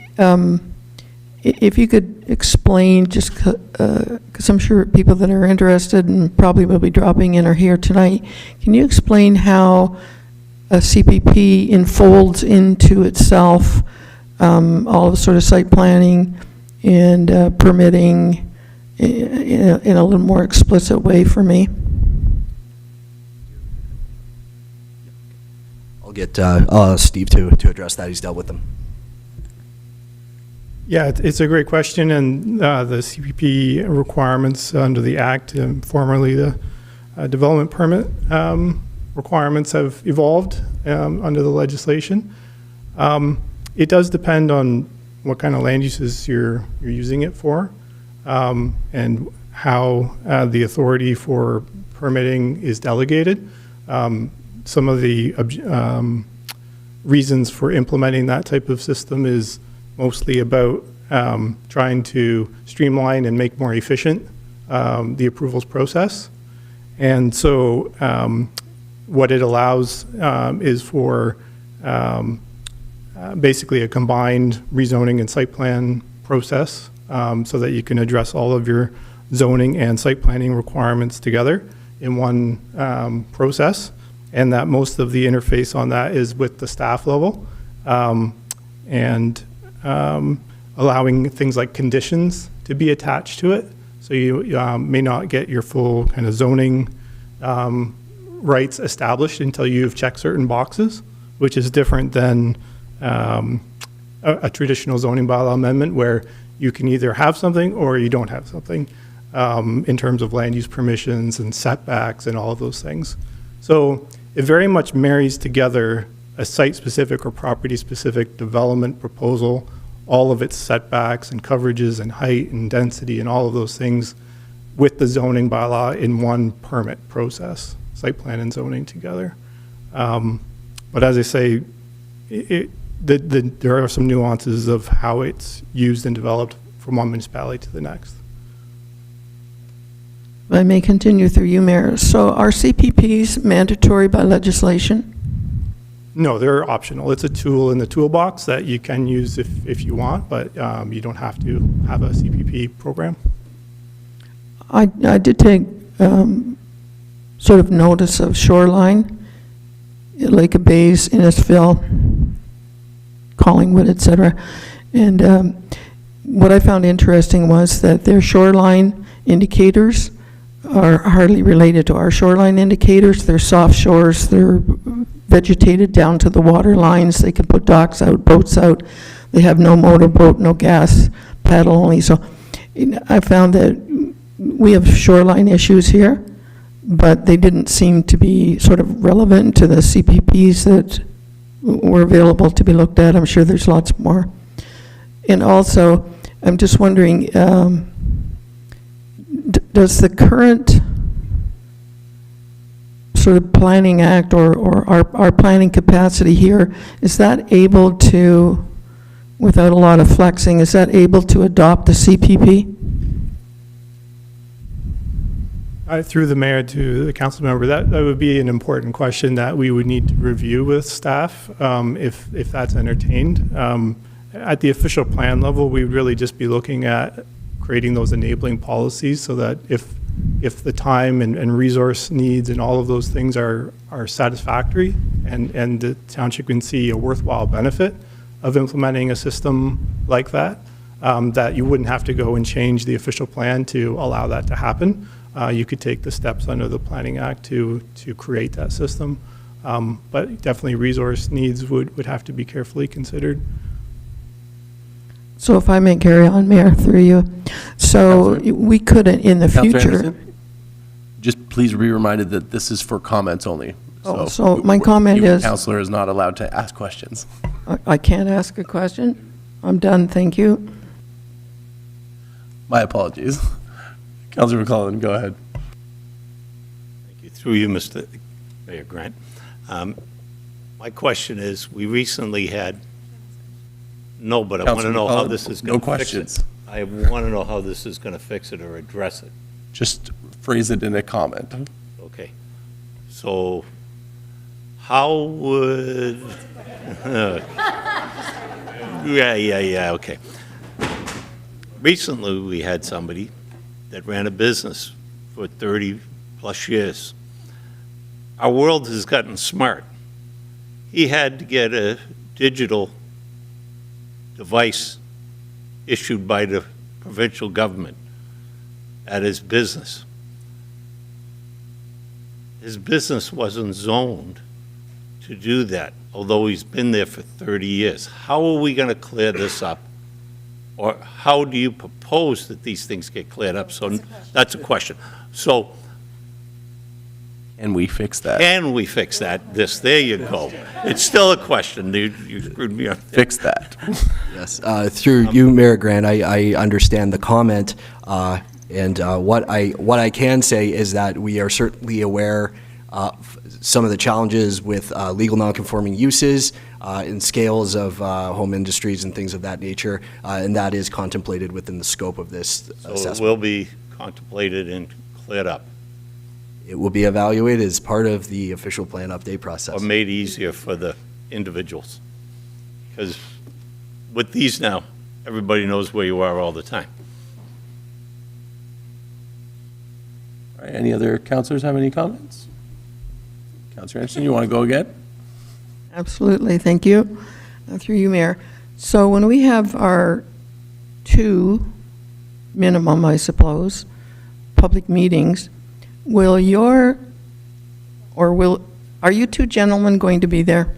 if you could explain, just because I'm sure people that are interested and probably will be dropping in are here tonight, can you explain how a CPP enfolds into itself all of sort of site planning and permitting in a little more explicit way for me? I'll get Steve to address that. He's dealt with them. Yeah, it's a great question, and the CPP requirements under the Act, formerly the development permit requirements, have evolved under the legislation. It does depend on what kind of land uses you're using it for, and how the authority for permitting is delegated. Some of the reasons for implementing that type of system is mostly about trying to streamline and make more efficient the approvals process. And so what it allows is for basically a combined rezoning and site plan process, so that you can address all of your zoning and site planning requirements together in one process, and that most of the interface on that is with the staff level, and allowing things like conditions to be attached to it. So you may not get your full kind of zoning rights established until you've checked certain boxes, which is different than a traditional zoning bylaw amendment where you can either have something or you don't have something in terms of land use permissions and setbacks and all of those things. So it very much marries together a site-specific or property-specific development proposal, all of its setbacks and coverages and height and density and all of those things with the zoning bylaw in one permit process, site plan and zoning together. But as I say, there are some nuances of how it's used and developed from one municipality to the next. I may continue through you, Mayor. So are CPPs mandatory by legislation? No, they're optional. It's a tool in the toolbox that you can use if you want, but you don't have to have a CPP program. I did take sort of notice of Shoreline, Lake of Bays, Innisfil, Collingwood, et cetera. And what I found interesting was that their shoreline indicators are hardly related to our shoreline indicators. They're soft shores, they're vegetated down to the water lines, they can put docks out, boats out. They have no motorboat, no gas, paddle only. So I found that we have shoreline issues here, but they didn't seem to be sort of relevant to the CPPs that were available to be looked at. I'm sure there's lots more. And also, I'm just wondering, does the current sort of planning act or our planning capacity here, is that able to, without a lot of flexing, is that able to adopt the CPP? Through the mayor to the council member, that would be an important question that we would need to review with staff if that's entertained. At the official plan level, we would really just be looking at creating those enabling policies so that if the time and resource needs and all of those things are satisfactory and the township can see a worthwhile benefit of implementing a system like that, that you wouldn't have to go and change the official plan to allow that to happen. You could take the steps under the Planning Act to create that system. But definitely resource needs would have to be carefully considered. So if I may carry on, Mayor, through you. So we could, in the Councilor future. Anderson? Just please be reminded that this is for comments only. So my comment you, is. Councilor is not allowed to ask questions. I can't ask a question. I'm done, thank you. My apologies. Councilor McClellan, go ahead. Thank you. Through you, Mr. Mayor Grant. My question is, we recently had, no, but I want to know how this is going to fix it. No questions. I want to know how this is going to fix it or address it. Just phrase it in a comment. Okay. So how would, yeah, okay. Recently, we had somebody that ran a business for 30-plus years. Our world has gotten smart. He had to get a digital device issued by the provincial government at his business. His business wasn't zoned to do that, although he's been there for 30 years. How are we going to clear this up? Or how do you propose that these things get cleared up? So that's a question. So And we fix that. can we fix that? There you go. It's still a question. You screwed me up. Fix that. Yes, through you, Mayor Grant, I understand the comment, and what I can say is that we are certainly aware some of the challenges with legal nonconforming uses and scales of home industries and things of that nature, and that is contemplated within the scope of this So assessment. it will be contemplated and cleared up, It will be evaluated as part of the official plan update process. or made easier for the individuals. Because with these now, everybody knows where you are all the time. All right, any other councilors have any comments? Councilor Anderson, you want to go again? Absolutely, thank you. Through you, Mayor. So when we have our two minimum, I suppose, public meetings, are you two gentlemen going to be there?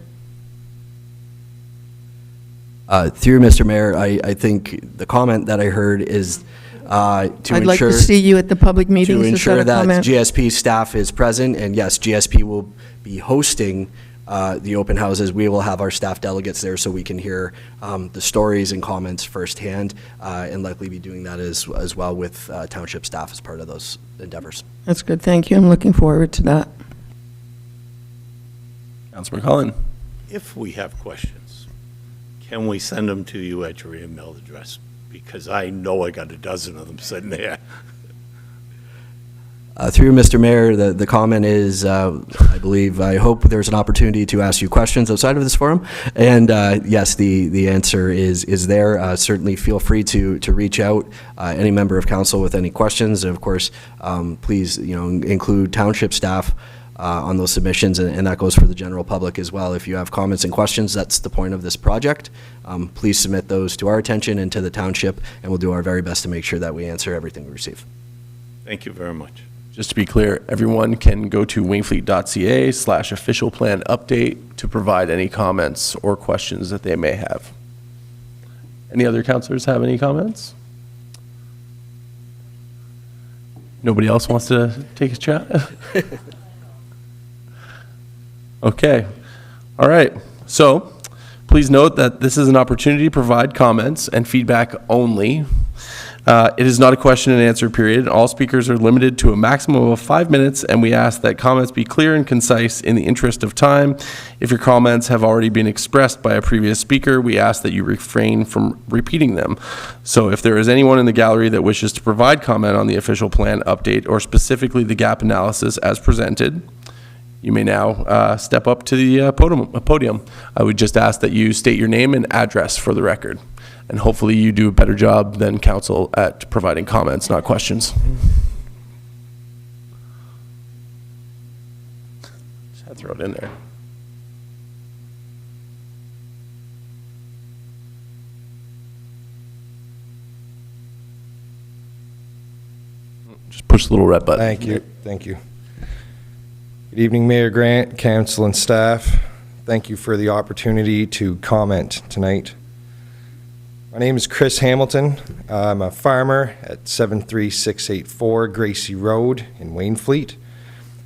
Through Mr. Mayor, I think the comment that I heard is to I'd like to see you at the public meetings. to Is ensure that a that comment? GSP staff is present, and yes, GSP will be hosting the open houses. We will have our staff delegates there so we can hear the stories and comments firsthand, and likely be doing that as well with township staff as part of those endeavors. That's good, thank you. I'm looking forward to that. Councilor McClellan. If we have questions, can we send them to you at your email address? Because I know I got a dozen of them sitting there. Through Mr. Mayor, the comment is, I hope there's an opportunity to ask you questions outside of this forum. And yes, the answer is there. Certainly feel free to reach out, any member of council with any questions. And of course, please, include township staff on those submissions, and that goes for the general public as well. If you have comments and questions, that's the point of this project. Please submit those to our attention and to the township, and we'll do our very best to make sure that we answer everything we receive. Thank you very much. Just to be clear, everyone can go to wainfleet.ca/official plan update to provide any comments or questions that they may have. Any other councilors have any comments? Nobody else wants to take a chat? Okay. All right. So please note that this is an opportunity to provide comments and feedback only. It is not a question and answer period. All speakers are limited to a maximum of 5 minutes, and we ask that comments be clear and concise in the interest of time. If your comments have already been expressed by a previous speaker, we ask that you refrain from repeating them. So if there is anyone in the gallery that wishes to provide comment on the official plan update or specifically the gap analysis as presented, you may now step up to the podium. I would just ask that you state your name and address for the record. And hopefully you do a better job than council at providing comments, not questions. Just had to throw it in there. Just push the little red button. Thank you. Thank you. Good evening, Mayor Grant, council and staff. Thank you for the opportunity to comment tonight. My name is Chris Hamilton. I'm a farmer at 73684 Gracie Road in Wainfleet.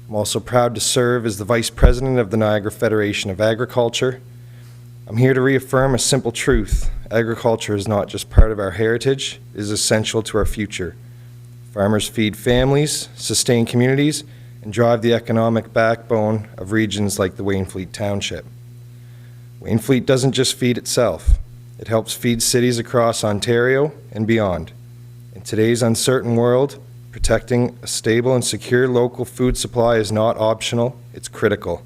I'm also proud to serve as the Vice President of the Niagara Federation of Agriculture. I'm here to reaffirm a simple truth. Agriculture is not just part of our heritage, it is essential to our future. Farmers feed families, sustain communities, and drive the economic backbone of regions like the Wainfleet Township. Wainfleet doesn't just feed itself. It helps feed cities across Ontario and beyond. In today's uncertain world, protecting a stable and secure local food supply is not optional, it's critical.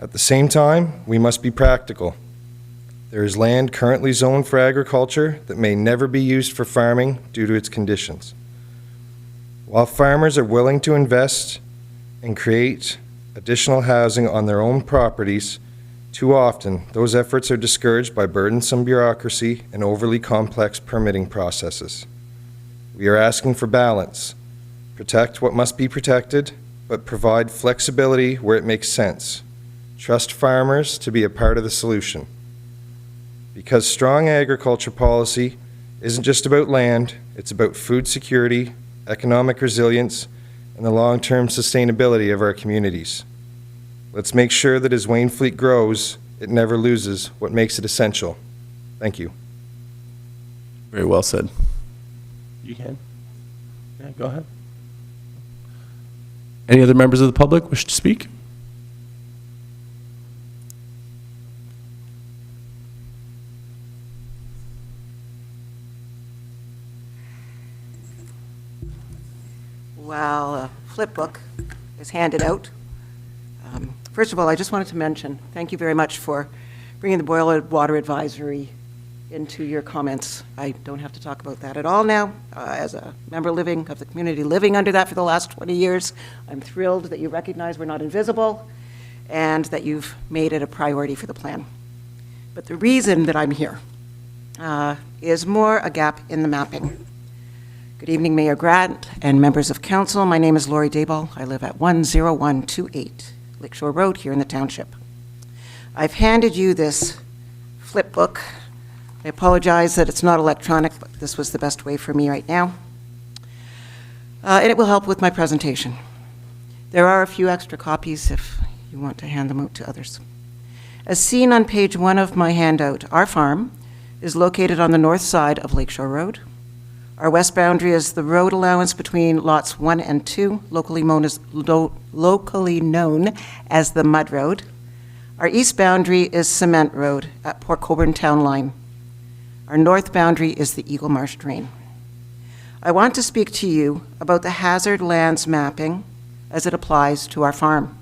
At the same time, we must be practical. There is land currently zoned for agriculture that may never be used for farming due to its conditions. While farmers are willing to invest and create additional housing on their own properties, too often, those efforts are discouraged by burdensome bureaucracy and overly complex permitting processes. We are asking for balance. Protect what must be protected, but provide flexibility where it makes sense. Trust farmers to be a part of the solution. Because strong agriculture policy isn't just about land, it's about food security, economic resilience, and the long-term sustainability of our communities. Let's make sure that as Wainfleet grows, it never loses what makes it essential. Thank you. Very well said. You can. Yeah, go ahead. Any other members of the public wish to speak? While a flip book is handed out, first of all, I just wanted to mention, thank you very much for bringing the boil water advisory into your comments. I don't have to talk about that at all now. As a member living of the community, living under that for the last 20 years, I'm thrilled that you recognize we're not invisible and that you've made it a priority for the plan. But the reason that I'm here is more a gap in the mapping. Good evening, Mayor Grant and members of council. My name is Lori Dayball. I live at 10128 Lakeshore Road here in the township. I've handed you this flip book. I apologize that it's not electronic, but this was the best way for me right now. And it will help with my presentation. There are a few extra copies if you want to hand them out to others. As seen on page 1 of my handout, our farm is located on the north side of Lakeshore Road. Our west boundary is the road allowance between lots 1 and 2, locally known as the Mud Road. Our east boundary is Cement Road at Port Colborne Town Line. Our north boundary is the Eagle Marsh Drain. I want to speak to you about the hazard lands mapping as it applies to our farm.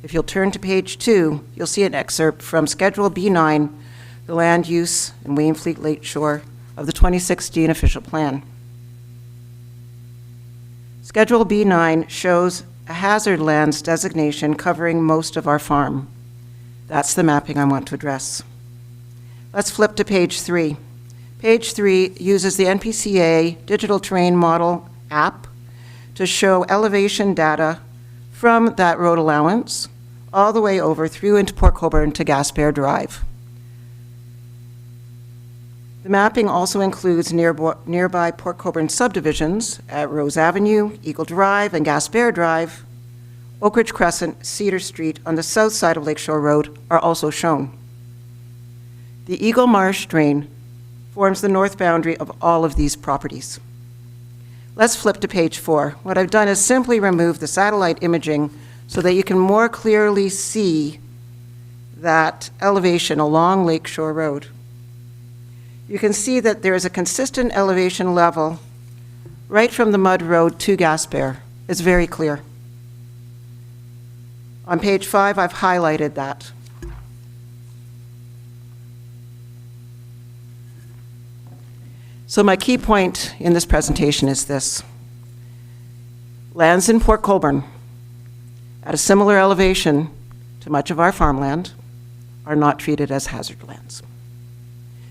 If you'll turn to page 2, you'll see an excerpt from Schedule B9, the land use in Wainfleet Lakeshore of the 2016 official plan. Schedule B9 shows a hazard lands designation covering most of our farm. That's the mapping I want to address. Let's flip to page 3. Page 3 uses the NPCA digital terrain model app to show elevation data from that road allowance all the way over through into Port Colborne to Gaspare Drive. The mapping also includes nearby Port Colborne subdivisions at Rose Avenue, Eagle Drive, and Gaspare Drive. Oak Ridge Crescent, Cedar Street on the south side of Lakeshore Road are also shown. The Eagle Marsh Drain forms the north boundary of all of these properties. Let's flip to page 4. What I've done is simply remove the satellite imaging so that you can more clearly see that elevation along Lakeshore Road. You can see that there is a consistent elevation level right from the mud road to Gaspare. It's very clear. On page 5, I've highlighted that. So my key point in this presentation is this. Lands in Port Colborne at a similar elevation to much of our farmland are not treated as hazard lands.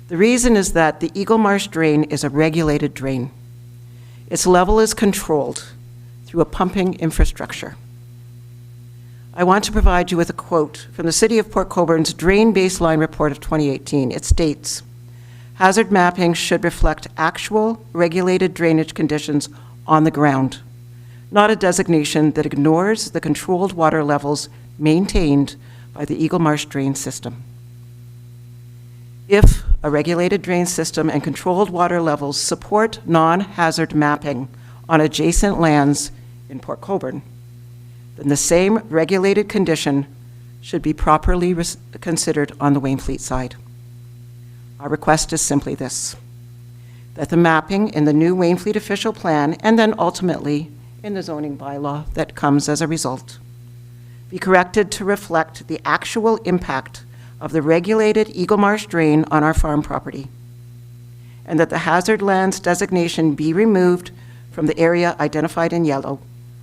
The reason is that the Eagle Marsh Drain is a regulated drain. Its level is controlled through a pumping infrastructure. I want to provide you with a quote from the City of Port Colborne's Drain Baseline Report of 2018. It states, "Hazard mapping should reflect actual regulated drainage conditions on the ground, not a designation that ignores the controlled water levels maintained by the Eagle Marsh Drain system." If a regulated drain system and controlled water levels support non-hazard mapping on adjacent lands in Port Colborne, then the same regulated condition should be properly considered on the Wainfleet side. Our request is simply this, that the mapping in the new Wainfleet official plan, and then ultimately in the zoning bylaw that comes as a result, be corrected to reflect the actual impact of the regulated Eagle Marsh Drain on our farm property, and that the hazard lands designation be removed from the area identified in yellow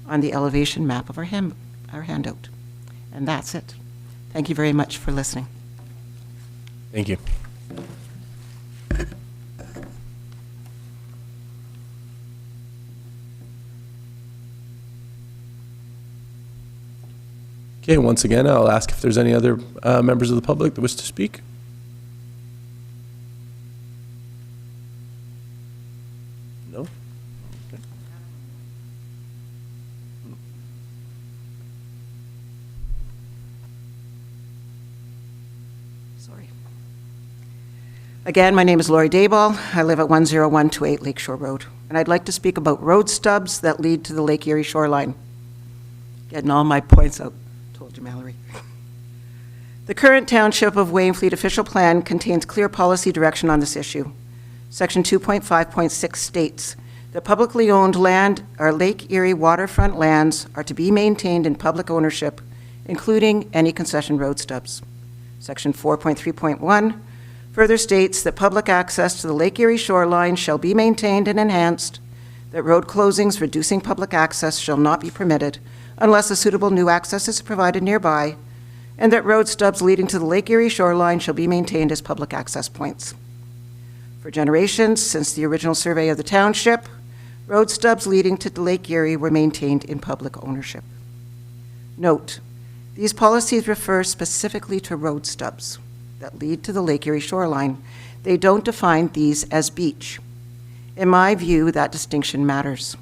on the elevation map of our handout. And that's it. Thank you very much for listening. Thank you. Okay, once again, I'll ask if there's any other members of the public that wish to speak. No? Okay. Sorry. Again, my name is Lori Dayball. I live at 10128 Lakeshore Road, and I'd like to speak about road stubs that lead to the Lake Erie shoreline. Getting all my points out. Told you, Mallory. The current Township of Wainfleet official plan contains clear policy direction on this issue. Section 2.5.6 states that publicly owned land or Lake Erie waterfront lands are to be maintained in public ownership, including any concession road stubs. Section 4.3.1 further states that public access to the Lake Erie shoreline shall be maintained and enhanced, that road closings reducing public access shall not be permitted unless a suitable new access is provided nearby, and that road stubs leading to the Lake Erie shoreline shall be maintained as public access points. For generations since the original survey of the township, road stubs leading to the Lake Erie were maintained in public ownership. Note, these policies refer specifically to road stubs that lead to the Lake Erie shoreline. They don't define these as beach. In my view, that distinction matters.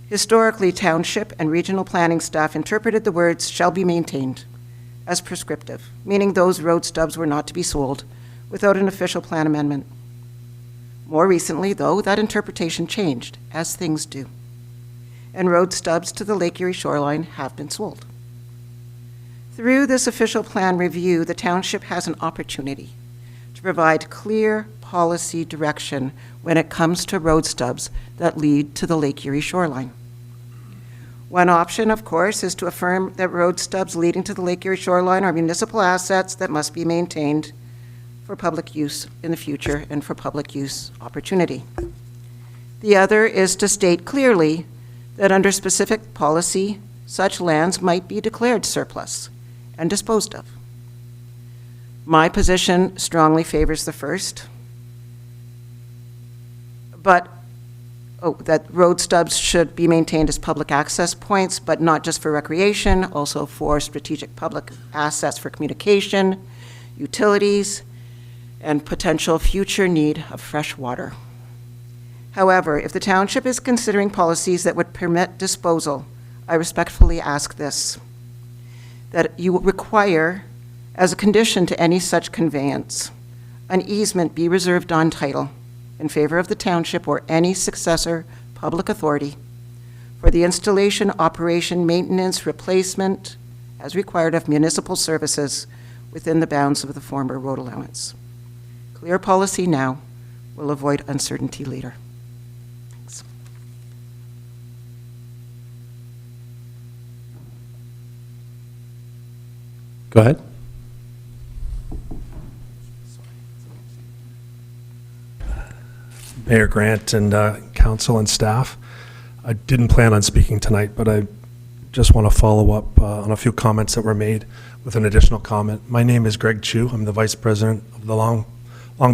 Historically, township and regional planning staff interpreted the words "shall be maintained" as prescriptive, meaning those road stubs were not to be sold without an official plan amendment. More recently, though, that interpretation changed, as things do, and road stubs to the Lake Erie shoreline have been sold. Through this official plan review, the township has an opportunity to provide clear policy direction when it comes to road stubs that lead to the Lake Erie shoreline. One option, of course, is to affirm that road stubs leading to the Lake Erie shoreline are municipal assets that must be maintained for public use in the future and for public use opportunity. The other is to state clearly that under specific policy, such lands might be declared surplus and disposed of. My position strongly favors the first, but that road stubs should be maintained as public access points, but not just for recreation, also for strategic public assets for communication, utilities, and potential future need of fresh water. However, if the township is considering policies that would permit disposal, I respectfully ask this, that you require, as a condition to any such conveyance, an easement be reserved on title in favor of the township or any successor public authority for the installation, operation, maintenance, replacement, as required of municipal services within the bounds of the former road allowance. Clear policy now will avoid uncertainty later. Thanks. Go ahead. Mayor Grant and council and staff. I didn't plan on speaking tonight, but I just want to follow up on a few comments that were made with an additional comment. My name is Greg Chu. I'm the Vice President of the Long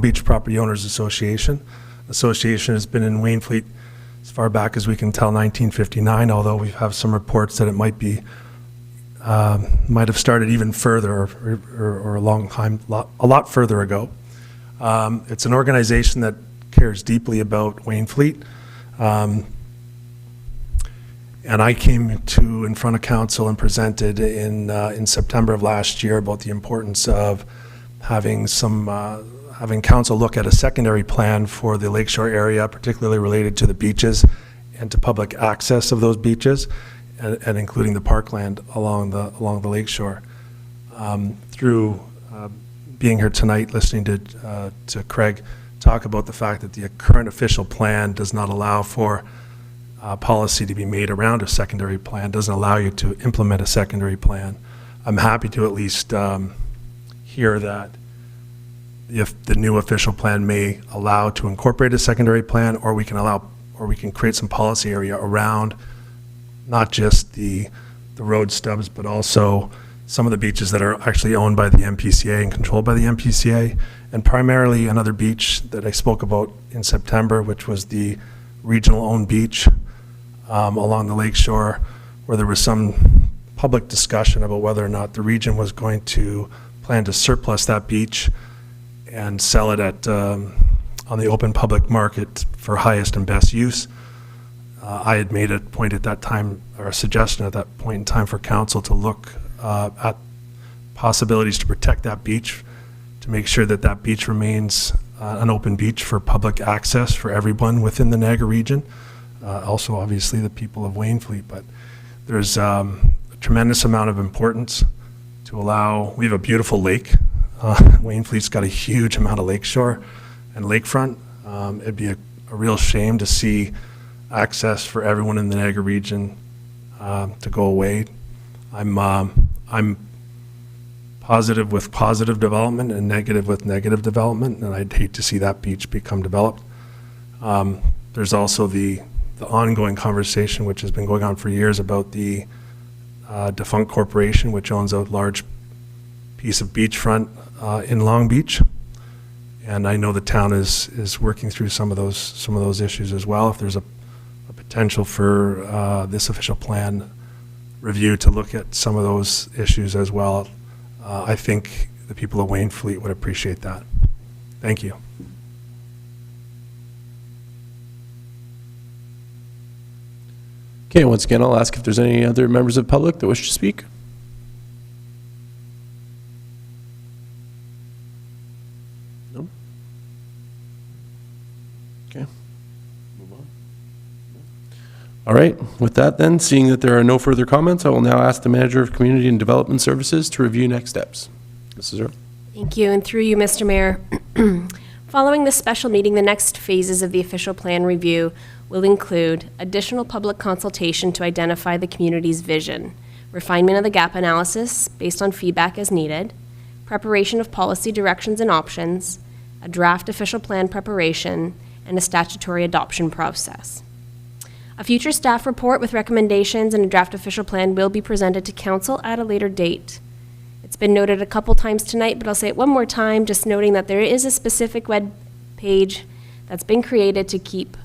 Beach Property Owners Association. The association has been in Wainfleet as far back as we can tell, 1959, although we have some reports that it might have started even further or a lot further ago. It's an organization that cares deeply about Wainfleet. And I came in front of council and presented in September of last year about the importance of having council look at a secondary plan for the lakeshore area, particularly related to the beaches and to public access of those beaches, and including the parkland along the lakeshore. Through being here tonight, listening to Craig talk about the fact that the current official plan does not allow for policy to be made around a secondary plan, doesn't allow you to implement a secondary plan. I'm happy to at least hear that if the new official plan may allow to incorporate a secondary plan, or we can create some policy area around not just the road stubs, but also some of the beaches that are actually owned by the MPCA and controlled by the MPCA, and primarily another beach that I spoke about in September, which was the regional-owned beach along the lakeshore, where there was some public discussion about whether or not the region was going to plan to surplus that beach and sell it on the open public market for highest and best use. I had made a point at that time, or a suggestion at that point in time, for council to look at possibilities to protect that beach, to make sure that that beach remains an open beach for public access for everyone within the Niagara region. Also, obviously, the people of Wainfleet, but there's a tremendous amount of importance to allow. We have a beautiful lake. Wainfleet's got a huge amount of lakeshore and lakefront. It'd be a real shame to see access for everyone in the Niagara region to go away. I'm positive with positive development and negative with negative development, and I'd hate to see that beach become developed. There's also the ongoing conversation, which has been going on for years, about the defunct corporation, which owns a large piece of beachfront in Long Beach. And I know the town is working through some of those issues as well. If there's a potential for this official plan review to look at some of those issues as well, I think the people of Wainfleet would appreciate that. Thank you. Okay, once again, I'll ask if there's any other members of the public that wish to speak. No? Okay. Move on. All right, with that then, seeing that there are no further comments, I will now ask the Manager of Community and Development Services to review next steps. Mrs. Earl. Thank you, and through you, Mr. Mayor. Following this special meeting, the next phases of the official plan review will include additional public consultation to identify the community's vision, refinement of the gap analysis based on feedback as needed, preparation of policy directions and options, a draft official plan preparation, and a statutory adoption process. A future staff report with recommendations and a draft official plan will be presented to council at a later date. It's been noted a couple times tonight, but I'll say it one more time, just noting that there is a specific web page that's been created to keep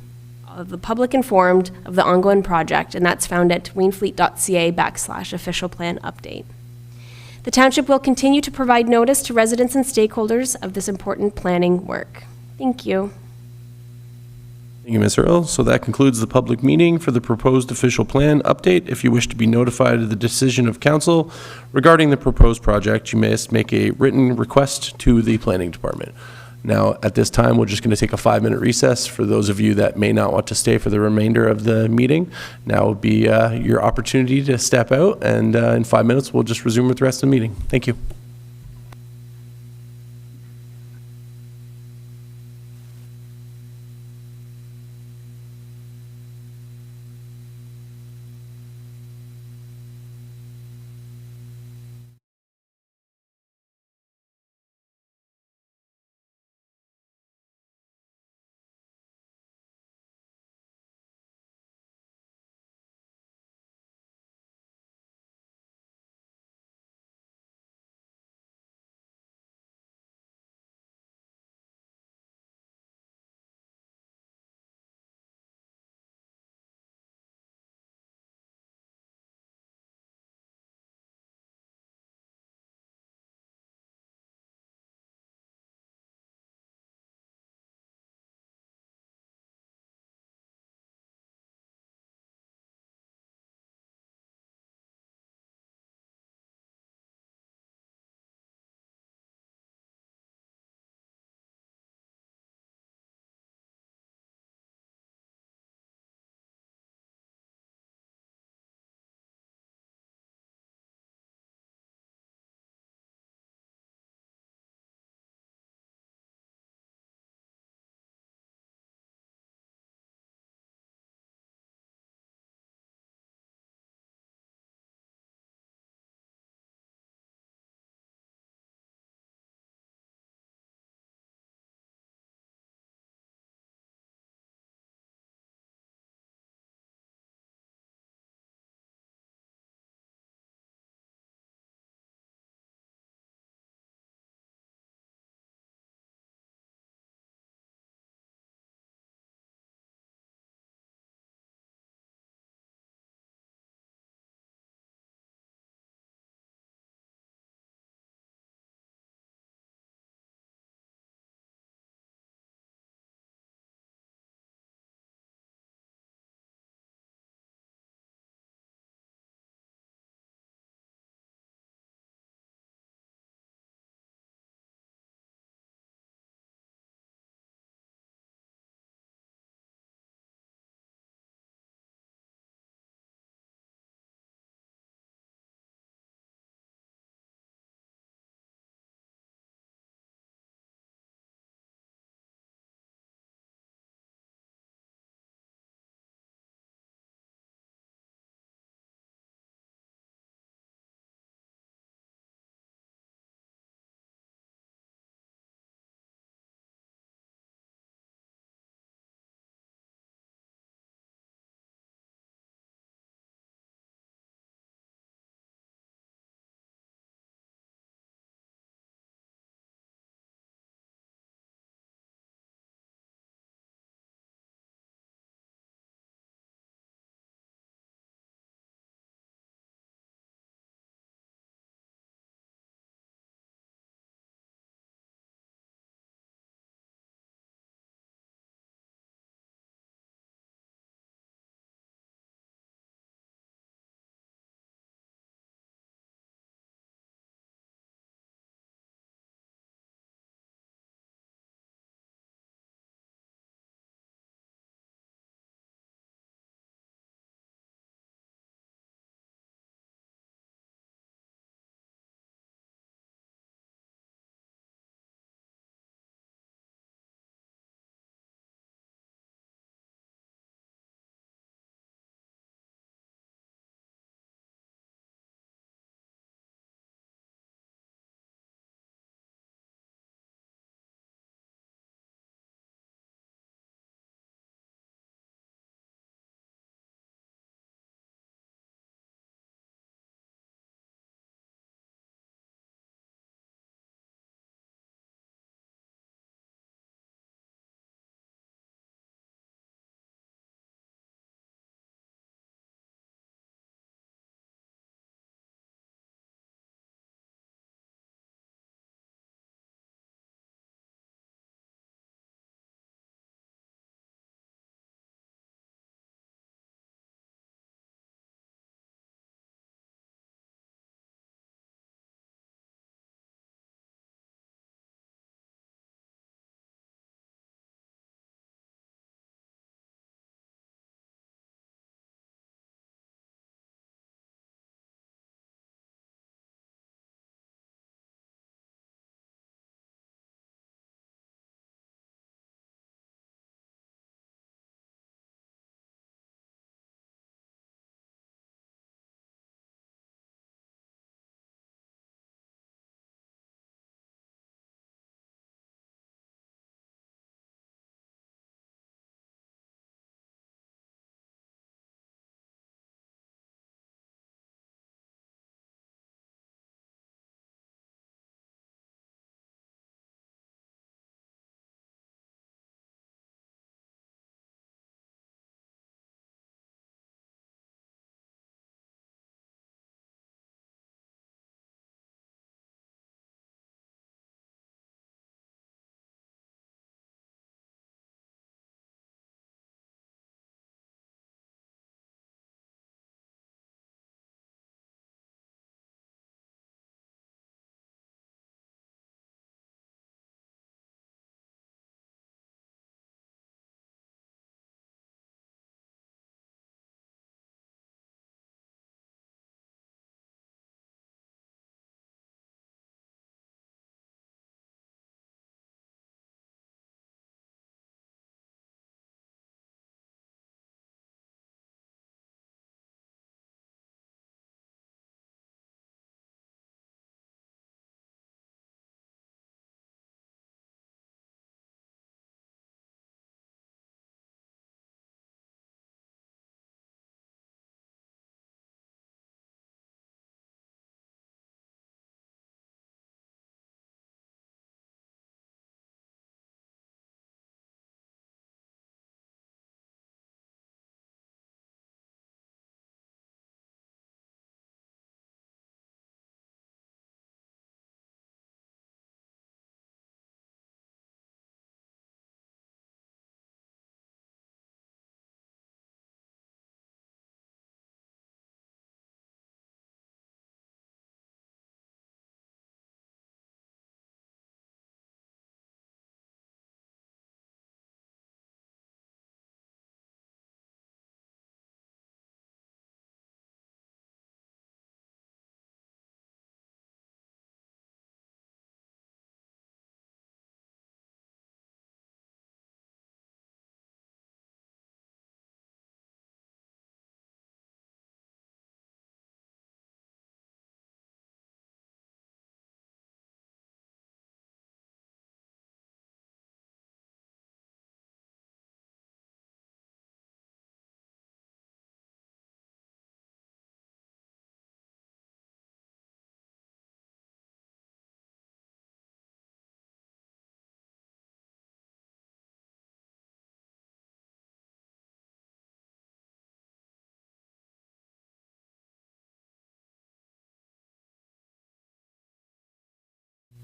the public informed of the ongoing project, and that's found at wainfleet.ca/official plan update. The township will continue to provide notice to residents and stakeholders of this important planning work. Thank you. Thank you, Ms. Earl. So that concludes the public meeting for the proposed official plan update. If you wish to be notified of the decision of council regarding the proposed project, you must make a written request to the planning department. Now, at this time, we're just going to take a 5-minute recess for those of you that may not want to stay for the remainder of the meeting. Now would be your opportunity to step out, and in 5 minutes, we'll just resume with the rest of the meeting. Thank you.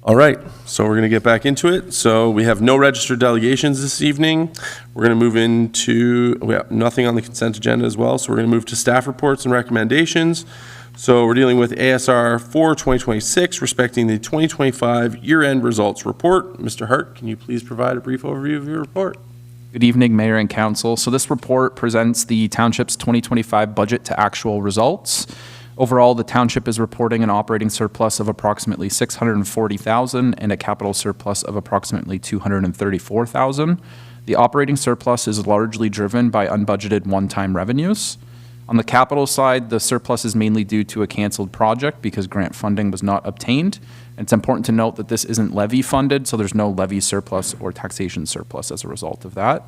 All right, so we're going to get back into it. So we have no registered delegations this evening. We're going to move into, we have nothing on the consent agenda as well, so we're going to move to staff reports and recommendations. So we're dealing with ASR 4 2026, respecting the 2025 year-end results report. Mr. Hart, can you please provide a brief overview of your report? Good evening, Mayor and Council. So this report presents the Township's 2025 budget to actual results. Overall, the Township is reporting an operating surplus of approximately $640,000 and a capital surplus of approximately $234,000. The operating surplus is largely driven by unbudgeted one-time revenues. On the capital side, the surplus is mainly due to a canceled project because grant funding was not obtained. And it's important to note that this isn't levy funded, so there's no levy surplus or taxation surplus as a result of that.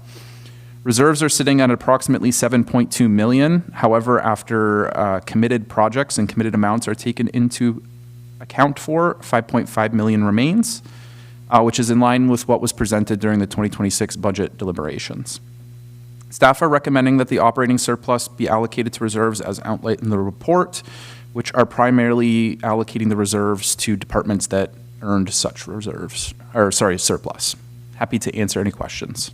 Reserves are sitting at approximately $7.2 million. However, after committed projects and committed amounts are taken into account for, $5.5 million remains, which is in line with what was presented during the 2026 budget deliberations. Staff are recommending that the operating surplus be allocated to reserves as outlined in the report, which are primarily allocating the reserves to departments that earned such surplus. Happy to answer any questions.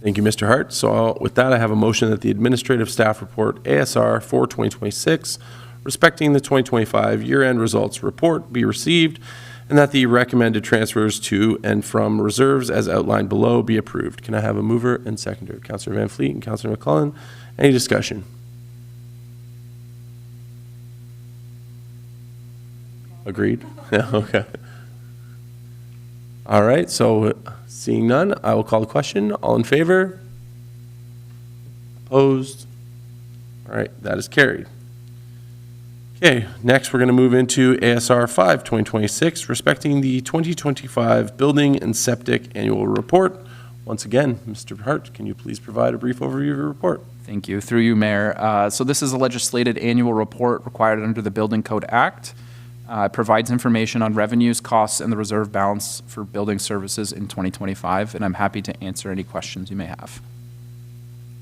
Thank you, Mr. Hart. So with that, I have a motion that the administrative staff report ASR 4 2026, respecting the 2025 year-end results report, be received, and that the recommended transfers to and from reserves as outlined below be approved. Can I have a mover and seconder? Councillor Van Fleet and Councillor McClellan. Any discussion? Agreed? Yeah, okay. All right, so seeing none, I will call the question. All in favor? Opposed? All right, that is carried. Okay, next we're going to move into ASR 5 2026, respecting the 2025 Building and Septic Annual Report. Once again, Mr. Hart, can you please provide a brief overview of your report? Thank you. Through you, Mayor. So this is a legislated annual report required under the Building Code Act. It provides information on revenues, costs, and the reserve balance for building services in 2025, and I'm happy to answer any questions you may have.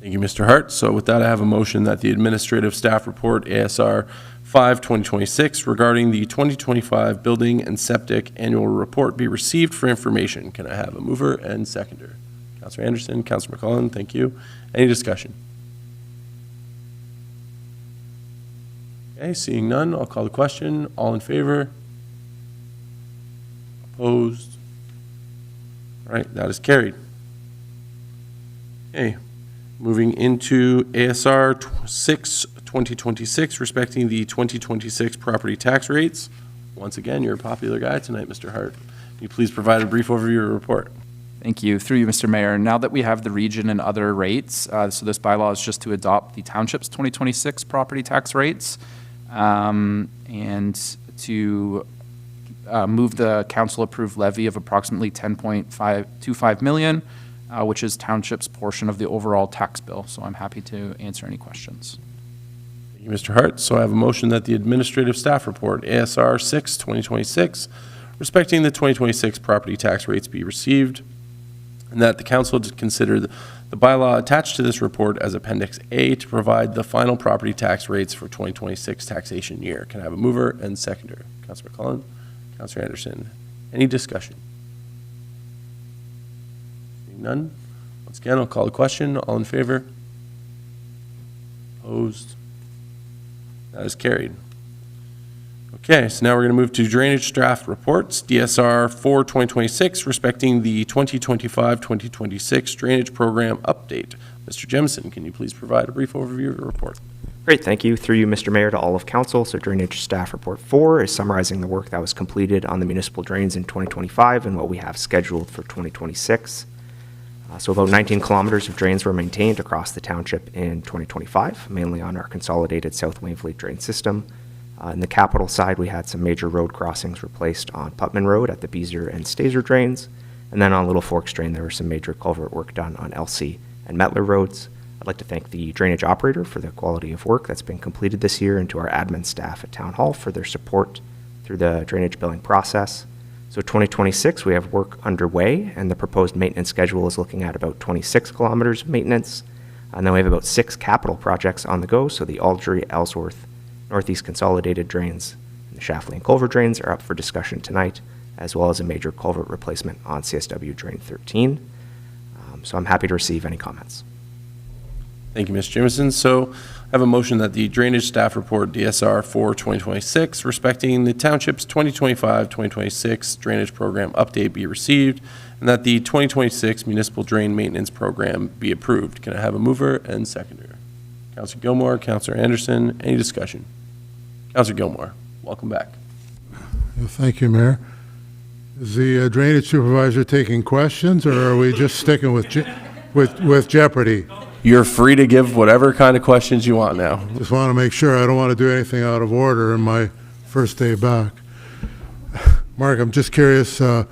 Thank you, Mr. Hart. So with that, I have a motion that the administrative staff report ASR 5 2026 regarding the 2025 Building and Septic Annual Report be received for information. Can I have a mover and seconder? Councillor Anderson, Councillor McClellan, thank you. Any discussion? Okay, seeing none, I'll call the question. All in favor? Opposed? All right, that is carried. Okay, moving into ASR 6 2026, respecting the 2026 property tax rates. Once again, you're a popular guy tonight, Mr. Hart. Can you please provide a brief overview of your report? Thank you. Through you, Mr. Mayor. Now that we have the region and other rates, so this bylaw is just to adopt the Township's 2026 property tax rates and to move the council-approved levy of approximately $10.525 million, which is Township's portion of the overall tax bill. So I'm happy to answer any questions. Thank you, Mr. Hart. So I have a motion that the administrative staff report ASR 6 2026, respecting the 2026 property tax rates be received, and that the council consider the bylaw attached to this report as Appendix A to provide the final property tax rates for 2026 taxation year. Can I have a mover and seconder? Councillor McClellan, Councillor Anderson. Any discussion? Seeing none. Once again, I'll call the question. All in favor? Opposed? That is carried. Okay, so now we're going to move to drainage draft reports, DSR 4 2026, respecting the 2025-2026 drainage program update. Mr. Jemison, can you please provide a brief overview of your report? Great, thank you. Through you, Mr. Mayor, to all of council. So Drainage Staff Report 4 is summarizing the work that was completed on the municipal drains in 2025 and what we have scheduled for 2026. So about 19 kilometers of drains were maintained across the township in 2025, mainly on our consolidated South Wainfleet drain system. In the capital side, we had some major road crossings replaced on Putman Road at the Beezer and Stazer drains. And then on Little Forks Drain, there was some major culvert work done on LC and Metler roads. I'd like to thank the drainage operator for the quality of work that's been completed this year, and to our admin staff at Town Hall for their support through the drainage billing process. So 2026, we have work underway, and the proposed maintenance schedule is looking at about 26 kilometers of maintenance. And then we have about 6 capital projects on the go, so the Algery, Ellsworth, Northeast Consolidated Drains, The Shafley and culvert drains are up for discussion tonight, as well as a major culvert replacement on CSW Drain 13. So I'm happy to receive any comments. Thank you, Ms. Jimison. So I have a motion that the Drainage Staff Report DSR for 2026 respecting the Township's 2025-2026 Drainage Program update be received, and that the 2026 Municipal Drain Maintenance Program be approved. Can I have a mover and seconder? Councilor Gilmore, Councilor Anderson, any discussion? Councilor Gilmore, welcome back. Thank you, Mayor. Is the drainage supervisor taking questions, or are we just sticking with Jeopardy? You're free to give whatever kind of questions you want now. Just want to make sure I don't want to do anything out of order in my first day back. Mark, I'm just curious when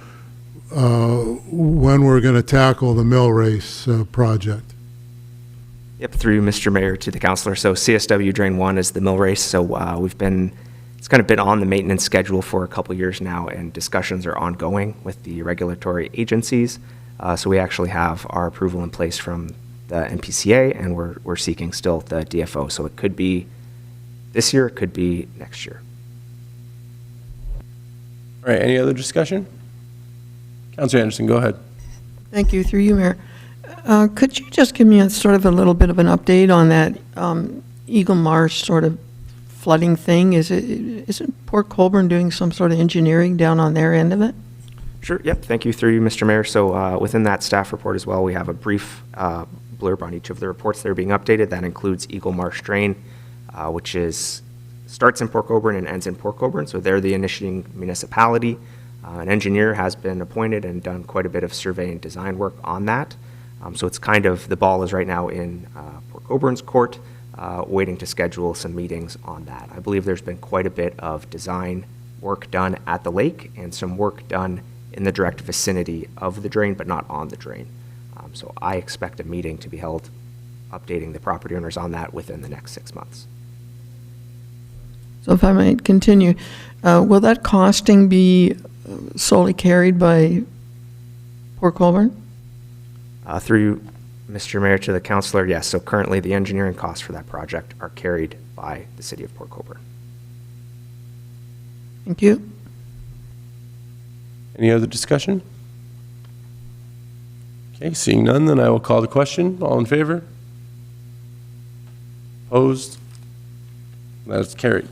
we're going to tackle the mill race project. Yep, through Mr. Mayor to the councilor. So CSW Drain 1 is the mill race. So it's kind of been on the maintenance schedule for a couple years now, and discussions are ongoing with the regulatory agencies. So we actually have our approval in place from the NPCA, and we're seeking still the DFO. So it could be this year, it could be next year. All right, any other discussion? Councilor Anderson, go ahead. Thank you, through you, Mayor. Could you just give me a sort of a little bit of an update on that Eagle Marsh sort of flooding thing? Isn't Port Colborne doing some sort of engineering down on their end of it? Sure, yep, thank you through you, Mr. Mayor. So within that staff report as well, we have a brief blurb on each of the reports that are being updated. That includes Eagle Marsh Drain, which starts in Port Colborne and ends in Port Colborne. So they're the initiating municipality. An engineer has been appointed and done quite a bit of survey and design work on that. So it's kind of, the ball is right now in Port Colborne's court, waiting to schedule some meetings on that. I believe there's been quite a bit of design work done at the lake and some work done in the direct vicinity of the drain, but not on the drain. So I expect a meeting to be held updating the property owners on that within the next 6 months. So if I might continue, will that costing be solely carried by Port Colborne? Through Mr. Mayor to the councilor, yes. So currently the engineering costs for that project are carried by the city of Port Colborne. Thank you. Any other discussion? Okay, seeing none, then I will call the question. All in favor? Opposed? That is carried.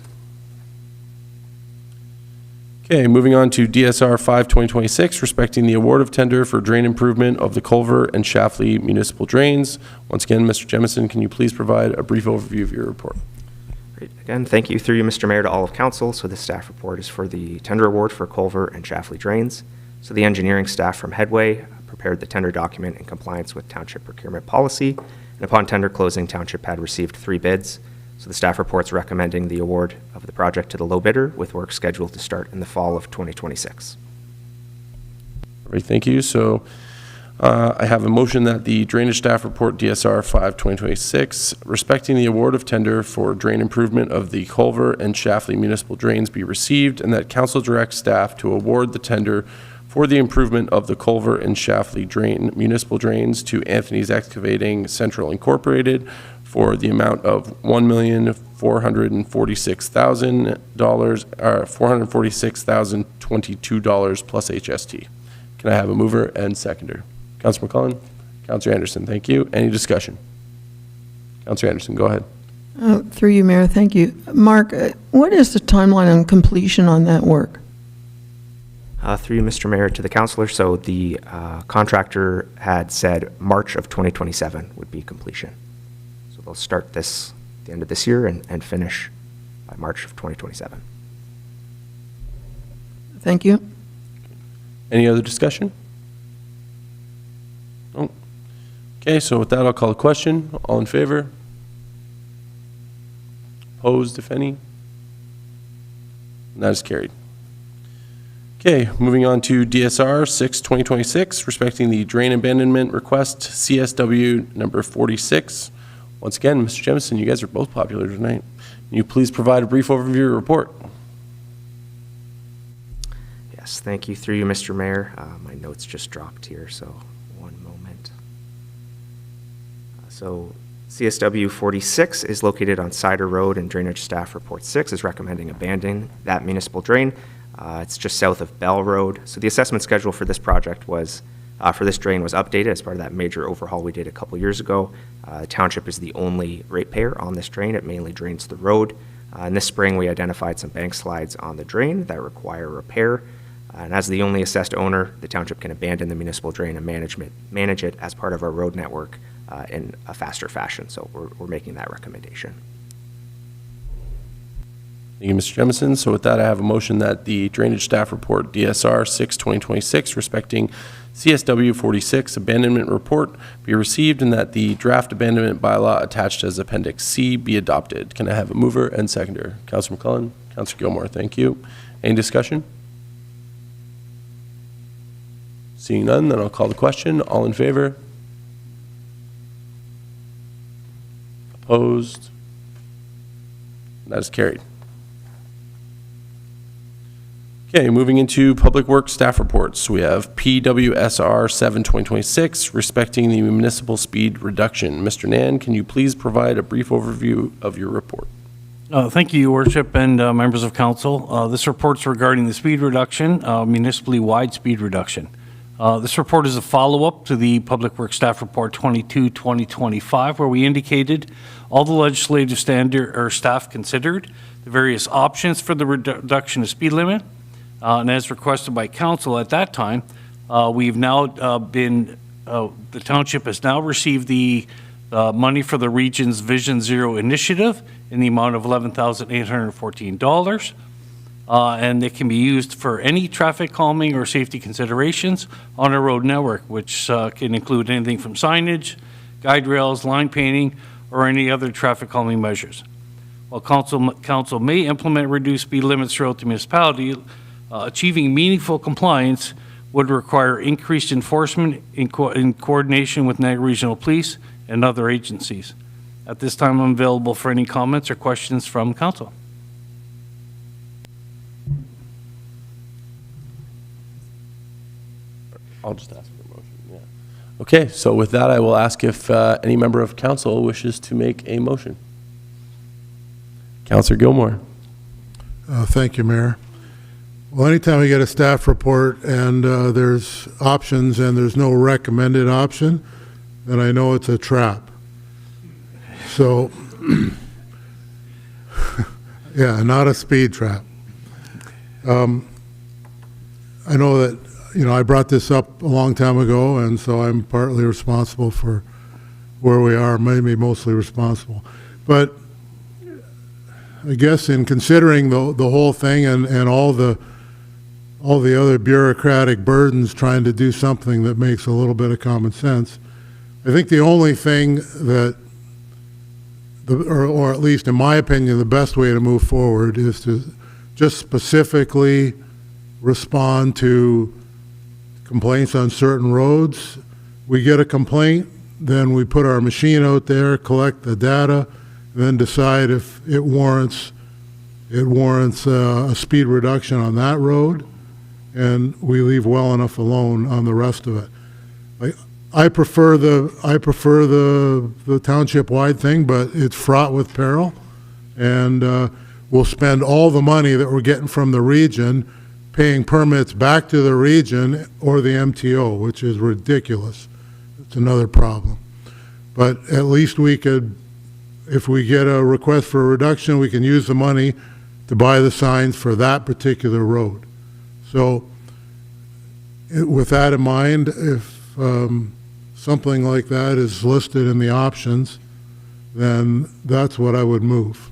Okay, moving on to DSR 5-2026, respecting the award of tender for drain improvement of the Culver and Shafley municipal drains. Once again, Mr. Jemison, can you please provide a brief overview of your report? Great. Again, thank you through you, Mr. Mayor, to all of council. So the staff report is for the tender award for Culver and Shafley drains. So the engineering staff from Headway prepared the tender document in compliance with township procurement policy. And upon tender closing, township had received 3 bids. So the staff report's recommending the award of the project to the low bidder, with work scheduled to start in the fall of 2026. All right, thank you. So I have a motion that the Drainage Staff Report DSR 5-2026, respecting the award of tender for drain improvement of the Culver and Shafley municipal drains be received, and that council directs staff to award the tender for the improvement of the Culver and Shafley municipal drains to Anthony's Excavating Central Incorporated for the amount of $446,22 plus HST. Can I have a mover and seconder? Councilor McClellan? Councilor Anderson, thank you. Any discussion? Councilor Anderson, go ahead. Through you, Mayor, thank you. Mark, what is the timeline on completion on that work? Through you, Mr. Mayor, to the councilor. So the contractor had said March of 2027 would be completion. So they'll start this at the end of this year and finish by March of 2027. Thank you. Any other discussion? No. Okay, so with that, I'll call the question. All in favor? Opposed, if any? And that is carried. Okay, moving on to DSR 6-2026, respecting the drain abandonment request, CSW number 46. Once again, Mr. Jemison, you guys are both popular tonight. Can you please provide a brief overview of your report? Yes, thank you. Through you, Mr. Mayor. My notes just dropped here, so one moment. So CSW 46 is located on Cider Road, and Drainage Staff Report 6 is recommending abandoning that municipal drain. It's just south of Bell Road. So the assessment schedule for this project was, for this drain was updated as part of that major overhaul we did a couple years ago. The township is the only ratepayer on this drain. It mainly drains the road. In this spring, we identified some bank slides on the drain that require repair. And as the only assessed owner, the township can abandon the municipal drain and manage it as part of our road network in a faster fashion. So we're making that recommendation. Thank you, Mr. Jemison. So with that, I have a motion that the Drainage Staff Report DSR 6/2026 respecting CSW 46 abandonment report be received and that the draft abandonment bylaw attached as Appendix C be adopted. Can I have a mover and seconder? Councilor McClellan, Councilor Gilmore, thank you. Any discussion? Seeing none, then I'll call the question. All in favor? Opposed? That is carried. Okay, moving into Public Works staff reports. We have PWSR 7/2026 respecting the municipal speed reduction. Mr. Nan, can you please provide a brief overview of your report? Thank you, Your Worship, and members of council. This report's regarding the speed reduction, municipally wide speed reduction. This report is a follow-up to the Public Works Staff Report 22/2025, where we indicated all the legislative staff considered the various options for the reduction of speed limit. And as requested by council at that time, we've now the township has now received the money for the region's Vision Zero initiative in the amount of $11,814. And it can be used for any traffic calming or safety considerations on a road network, which can include anything from signage, guide rails, line painting, or any other traffic calming measures. While council may implement reduced speed limits throughout the municipality, achieving meaningful compliance would require increased enforcement in coordination with Niagara Regional Police and other agencies. At this time, I'm available for any comments or questions from council. I'll just ask for a motion, yeah. Okay, so with that, I will ask if any member of council wishes to make a motion. Councilor Gilmore. Thank you, Mayor. Well, anytime we get a staff report and there's options and there's no recommended option, then I know it's a trap. So, yeah, not a speed trap. I know that, I brought this up a long time ago, and so I'm partly responsible for where we are, maybe mostly responsible. But I guess in considering the whole thing and all the other bureaucratic burdens trying to do something that makes a little bit of common sense, I think the only thing that, or at least in my opinion, the best way to move forward is to just specifically respond to complaints on certain roads. We get a complaint, then we put our machine out there, collect the data, and then decide if it warrants a speed reduction on that road, and we leave well enough alone on the rest of it. I prefer the township-wide thing, but it's fraught with peril, and we'll spend all the money that we're getting from the region paying permits back to the region or the MTO, which is ridiculous. It's another problem. But at least we could, if we get a request for a reduction, we can use the money to buy the signs for that particular road. So with that in mind, if something like that is listed in the options, then that's what I would move.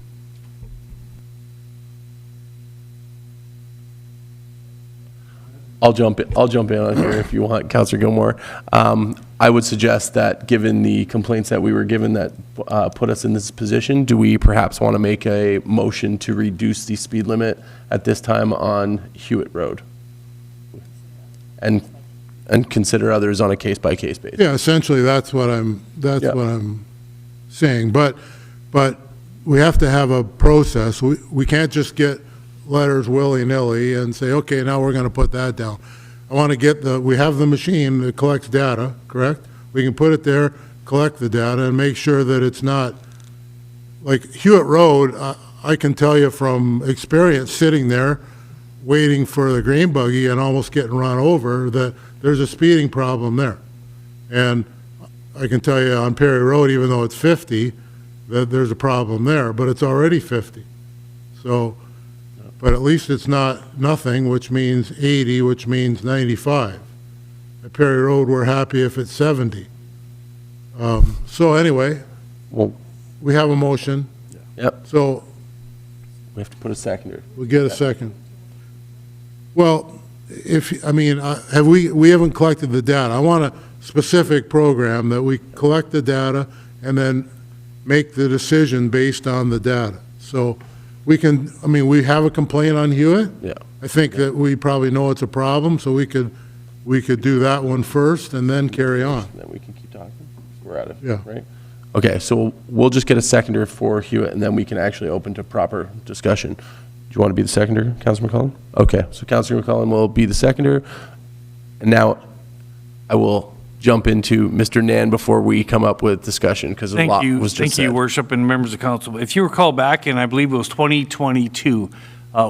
I'll jump in on here if you want, Councilor Gilmore. I would suggest that given the complaints that we were given that put us in this position, do we perhaps want to make a motion to reduce the speed limit at this time on Hewitt Road? And consider others on a case-by-case basis. Yeah, essentially that's what I'm saying. But we have to have a process. We can't just get letters willy-nilly and say, okay, now we're going to put that down. I want to get we have the machine that collects data, correct? We can put it there, collect the data and make sure that it's not, like Hewitt Road, I can tell you from experience sitting there, waiting for the green buggy and almost getting run over, that there's a speeding problem there. And I can tell you on Perry Road, even though it's 50, that there's a problem there, but it's already 50. So, but at least it's not nothing, which means 80, which means 95. At Perry Road, we're happy if it's 70. So anyway, Well, we have a motion, yep, so we have to put a seconder. we'll get a second. Well, we haven't collected the data. I want a specific program that we collect the data and then make the decision based on the data. So we can, we have a complaint on Hewitt. Yeah. I think that we probably know it's a problem, so we could do that one first and then carry on. Then we can keep talking. We're at it, Yeah. right? Okay, so we'll just get a seconder for Hewitt, and then we can actually open to proper discussion. Do you want to be the seconder, Councilor McCollum? Okay, so Councilor McCollum will be the seconder. And now I will jump into Mr. Nan before we come up with discussion, because a lot was just Thank you, said. Worship and members of council. If you recall back in, I believe it was 2022,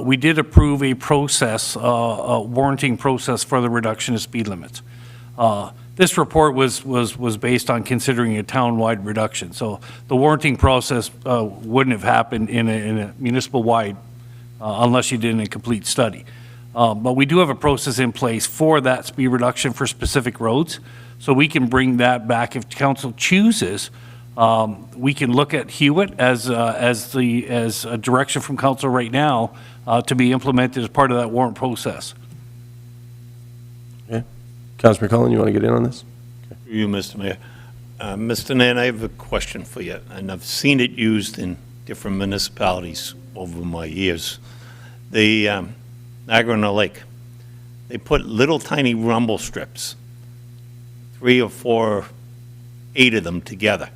we did approve a process, a warranting process for the reduction of speed limits. This report was based on considering a town-wide reduction. So the warranting process wouldn't have happened in a municipal-wide unless you did a complete study. But we do have a process in place for that speed reduction for specific roads. So we can bring that back if council chooses. We can look at Hewitt as a direction from council right now to be implemented as part of that warrant process. Okay. Councilor McCollum, you want to get in on this? You, Mr. Mayor. Mr. Nan, I have a question for you, and I've seen it used in different municipalities over my years. The Niagara Lake, they put little tiny rumble strips, 3 or 4, 8 of them together.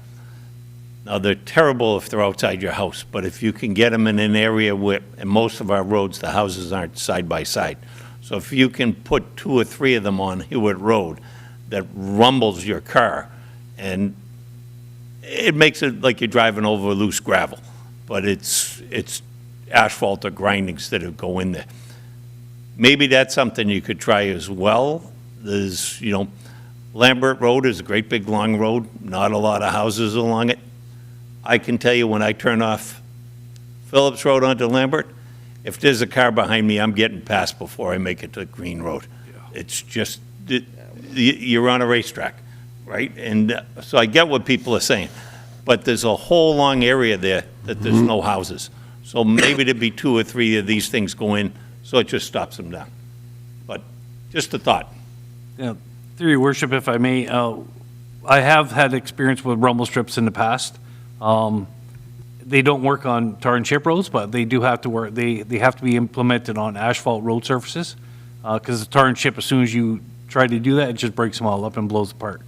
Now, they're terrible if they're outside your house, but if you can get them in an area where, in most of our roads, the houses aren't side by side. So if you can put 2 or 3 of them on Hewitt Road that rumbles your car, and it makes it like you're driving over loose gravel, but it's asphalt or grindings that go in there. Maybe that's something you could try as well. There's, Lambert Road is a great big long road, not a lot of houses along it. I can tell you when I turn off Phillips Road onto Lambert, if there's a car behind me, I'm getting past before I make it to Green Road. It's just, you're on a racetrack, right? And so I get what people are saying, but there's a whole long area there that there's no houses. So maybe there'd be 2 or 3 of these things go in, so it just stops them down. But just a thought. Yeah, through your worship, if I may, I have had experience with rumble strips in the past. They don't work on tar and chip roads, but they do have to work. They have to be implemented on asphalt road surfaces, because the tar and chip, as soon as you try to do that, it just breaks them all up and blows apart.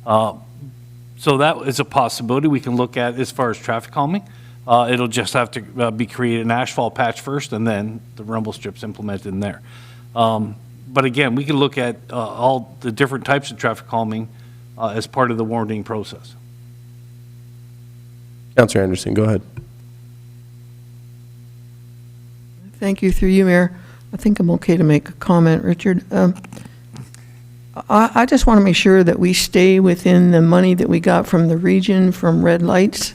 So that is a possibility we can look at as far as traffic calming. It'll just have to be created an asphalt patch first, and then the rumble strips implemented in there. But again, we can look at all the different types of traffic calming as part of the warranting process. Councilor Anderson, go ahead. Thank you, through you, Mayor. I think I'm okay to make a comment, Richard. I just want to make sure that we stay within the money that we got from the region, from red lights,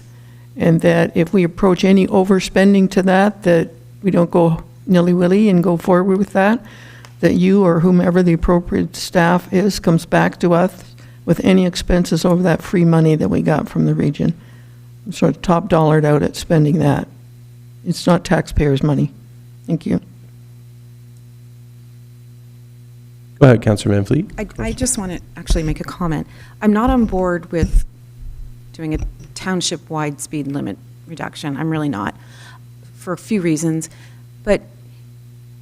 and that if we approach any overspending to that we don't go nilly-willy and go forward with that you or whomever the appropriate staff is comes back to us with any expenses over that free money that we got from the region. Sort of top dollared out at spending that. It's not taxpayers' money. Thank you. Go ahead, Councilor Wainfleet. I just want to actually make a comment. I'm not on board with doing a township-wide speed limit reduction. I'm really not, for a few reasons. But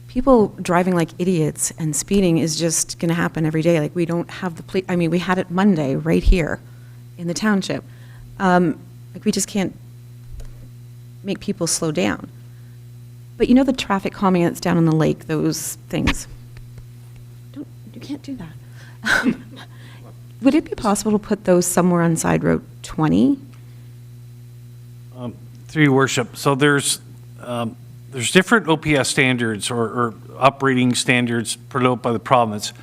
people driving like idiots and speeding is just going to happen every day. Like, we don't have the police. I mean, we had it Monday right here in the township. Like, we just can't make people slow down. But you know the traffic calming that's down on the lake, those things? You can't do that. Would it be possible to put those somewhere on side road 20? Through your worship, so there's different OPS standards or operating standards put out by the province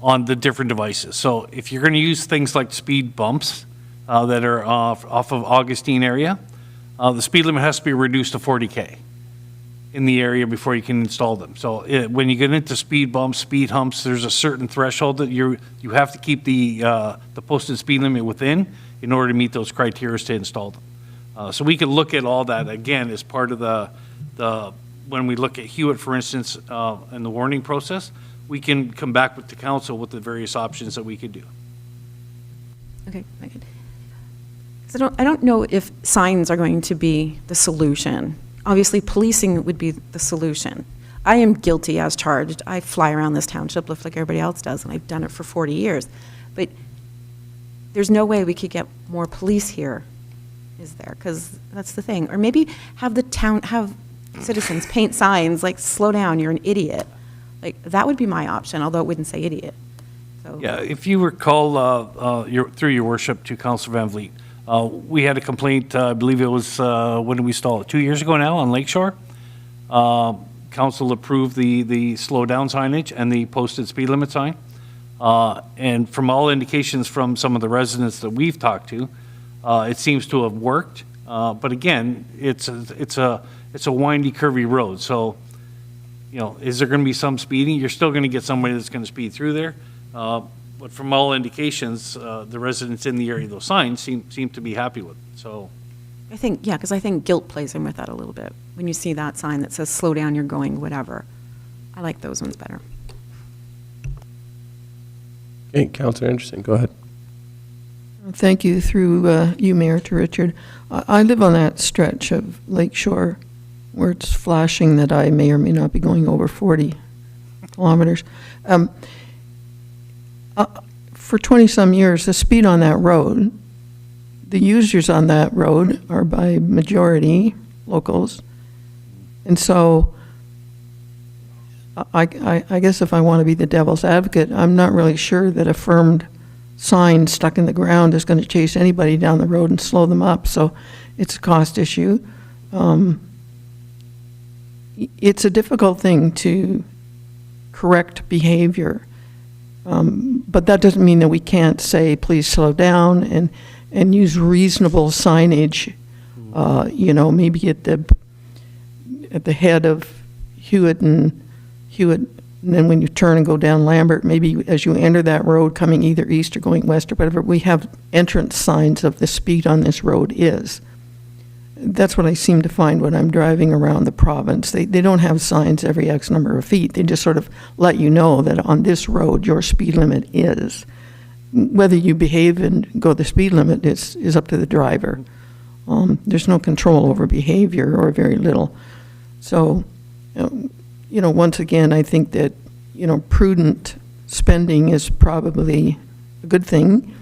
on the different devices. So if you're going to use things like speed bumps that are off of Augustine area, the speed limit has to be reduced to 40K in the area before you can install them. So when you get into speed bumps, speed humps, there's a certain threshold that you have to keep the posted speed limit within in order to meet those criteria to install them. So we could look at all that again as part of the when we look at Hewitt, for instance, in the warning process, we can come back with the council with the various options that we could do. Okay, Megan. 'Cause I don't know if signs are going to be the solution. Obviously, policing would be the solution. I am guilty as charged. I fly around this township like everybody else does, and I've done it for 40 years. But there's no way we could get more police here, is there? Because that's the thing. Or maybe have citizens paint signs like, slow down, you're an idiot. Like, that would be my option, although it wouldn't say idiot. So. Yeah, if you recall, through your worship to Councilor Van Vliet, we had a complaint, I believe it was, when did we install it? 2 years ago now on Lakeshore. Council approved the slow down signage and the posted speed limit sign. And from all indications from some of the residents that we've talked to, it seems to have worked. But again, it's a windy, curvy road. So, you know, is there going to be some speeding? You're still going to get somebody that's going to speed through there. But from all indications, the residents in the area of those signs seem to be happy with it. So, I think, yeah, because I think guilt plays in with that a little bit. When you see that sign that says, slow down, you're going, whatever. I like those ones better. Okay, Councilor Anderson, go ahead. Thank you, through you, Mayor, to Richard. I live on that stretch of Lakeshore where it's flashing that I may or may not be going over 40 kilometers. For 20-some years, the speed on that road, the users on that road are by majority locals. And so I guess if I want to be the devil's advocate, I'm not really sure that a firmed sign stuck in the ground is going to chase anybody down the road and slow them up. So it's a cost issue. It's a difficult thing to correct behavior. But that doesn't mean that we can't say, please slow down and use reasonable signage, maybe at the head of Hewitt, and then when you turn and go down Lambert, maybe as you enter that road coming either east or going west or whatever, we have entrance signs of the speed on this road is. That's what I seem to find when I'm driving around the province. They don't have signs every X number of feet. They just sort of let you know that on this road your speed limit is. Whether you behave and go the speed limit is up to the driver. There's no control over behavior, or very little. So, once again, I think that, prudent spending is probably a good thing.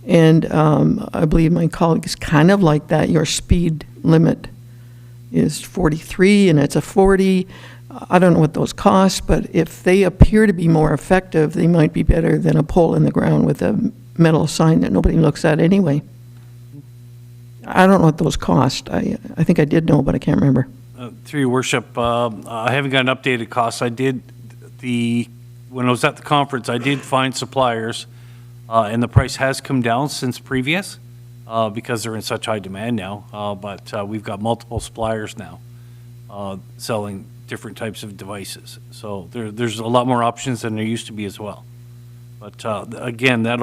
And I believe my colleagues kind of like that. Your speed limit is 43 and it's a 40. I don't know what those cost, but if they appear to be more effective, they might be better than a pole in the ground with a metal sign that nobody looks at anyway. I don't know what those cost. I think I did know, but I can't remember. Through your worship, I haven't got an updated cost. When I was at the conference, I did find suppliers, and the price has come down since previous, because they're in such high demand now. But we've got multiple suppliers now selling different types of devices. So there's a lot more options than there used to be as well. But again, that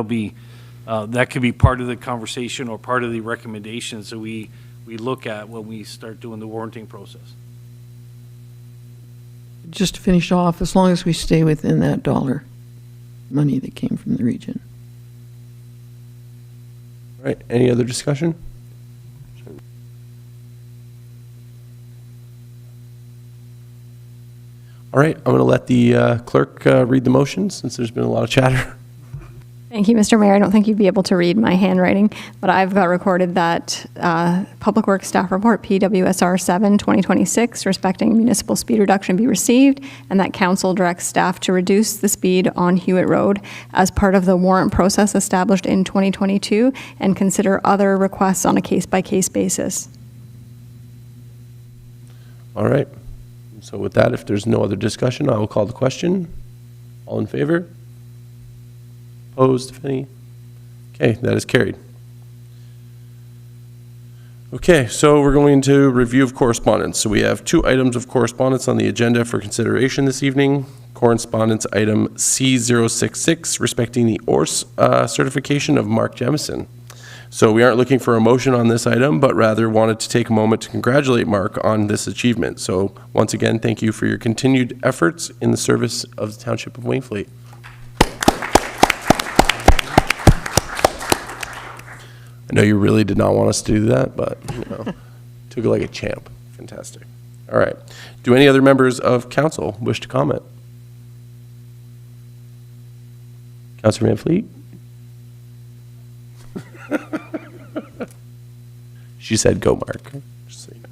could be part of the conversation or part of the recommendations that we look at when we start doing the warranting process. Just to finish off, as long as we stay within that dollar money that came from the region. All right, any other discussion? All right, I'm going to let the clerk read the motion since there's been a lot of chatter. Through your worship, I have a motion to approve the 2022 budget to actual results. Overall, the Township is reporting an operating surplus of approximately $640,000. So this report presents the financial results of approximately $640,000 for the 2022 budget to actual results. All right, I'm going to let the clerk read the motions since there's been a lot of chatter. Thank you, Mr. Mayor. I don't think you'd be able to read my handwriting, but I've got recorded that Public Works Staff Report PWSR 7 2026 respecting municipal speed reduction be received, and that council directs staff to reduce the speed on Hewitt Road as part of the warrant process established in 2022 and consider other requests on a case-by-case basis. All right. So with that, if there's no other discussion, I will call the question. All in favor? Opposed, if any? Okay, that is carried. Okay, so we're going to review of correspondence. So we have 2 items of correspondence on the agenda for consideration this evening. Correspondence item C066 respecting the ORS certification of Mark Jemison. So we aren't looking for a motion on this item, but rather wanted to take a moment to congratulate Mark on this achievement. So once again, thank you for your continued efforts in the service of the Township of Wainfleet. I know you really did not want us to do that, but, you know, took it like a champ. Fantastic. All right. Do any other members of council wish to comment? Councilor Wainfleet? She said, go, Mark. Just so you know.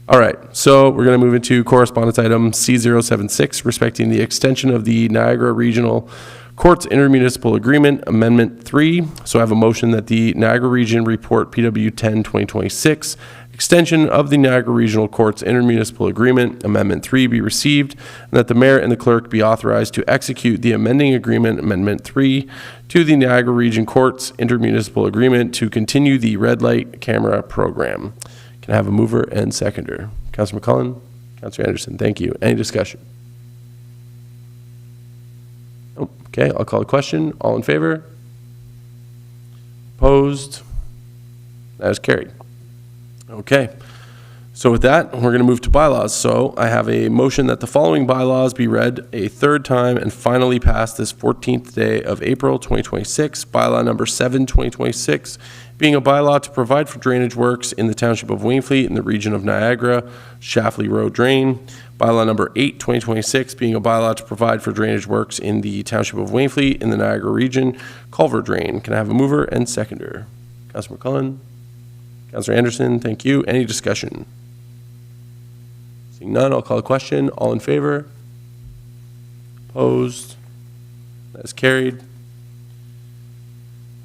All right, so we're going to move into correspondence item C076, respecting the extension of the Niagara Regional Courts Intermunicipal Agreement, Amendment 3. So I have a motion that the Niagara Region Report PW 10 2026, extension of the Niagara Regional Courts Intermunicipal Agreement, Amendment 3, be received, and that the mayor and the clerk be authorized to execute the amending agreement, Amendment 3, to the Niagara Region Courts Intermunicipal Agreement to continue the red light camera program. Can I have a mover and seconder? Councilor McCullen? Councilor Anderson, thank you. Any discussion? Nope. Okay, I'll call the question. All in favor? Opposed? That is carried. Okay. So with that, we're going to move to bylaws. So I have a motion that the following bylaws be read a third time and finally passed this 14th day of April 2026. Bylaw number 7, 2026, being a bylaw to provide for drainage works in the Township of Wainfleet in the region of Niagara, Shafley Road Drain. Bylaw number 8, 2026, being a bylaw to provide for drainage works in the Township of Wainfleet in the Niagara region, Culver Drain. Can I have a mover and seconder? Councilor McCullen? Councilor Anderson, thank you. Any discussion? Seeing none, I'll call the question. All in favor? Opposed? That is carried.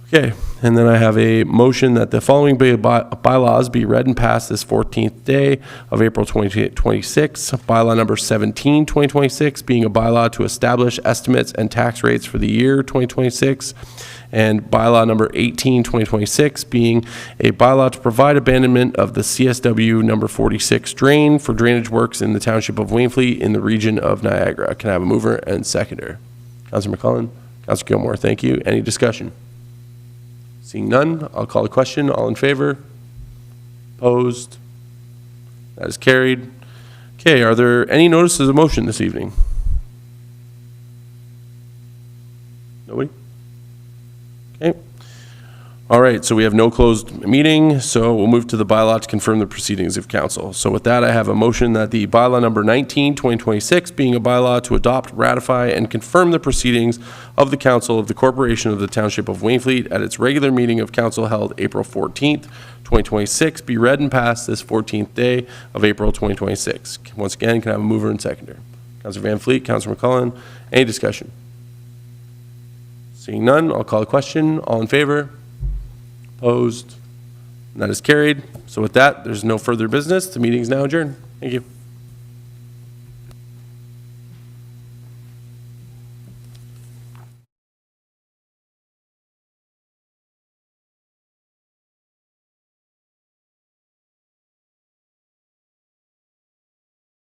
Okay, and then I have a motion that the following bylaws be read and passed this 14th day of April 2026. Bylaw number 17, 2026, being a bylaw to establish estimates and tax rates for the year 2026. And bylaw number 18, 2026, being a bylaw to provide abandonment of the CSW number 46 drain for drainage works in the Township of Wainfleet in the region of Niagara. Can I have a mover and seconder? Councilor McCullen? Councilor Gilmore, thank you. Any discussion? Seeing none, I'll call the question. All in favor? Opposed? That is carried. Okay, are there any notices of motion this evening? Nobody? Okay. All right, so we have no closed meeting, so we'll move to the bylaw to confirm the proceedings of council. So with that, I have a motion that the bylaw number 19, 2026, being a bylaw to adopt, ratify, and confirm the proceedings of the council of the Corporation of the Township of Wainfleet at its regular meeting of council held April 14th, 2026, be read and passed this 14th day of April 2026. Once again, can I have a mover and seconder? Councilor Van Fleet, Councilor McCullen, any discussion? Seeing none, I'll call the question. All in favor? Opposed? And that is carried. So with that, there's no further business. The meeting is now adjourned. Thank you.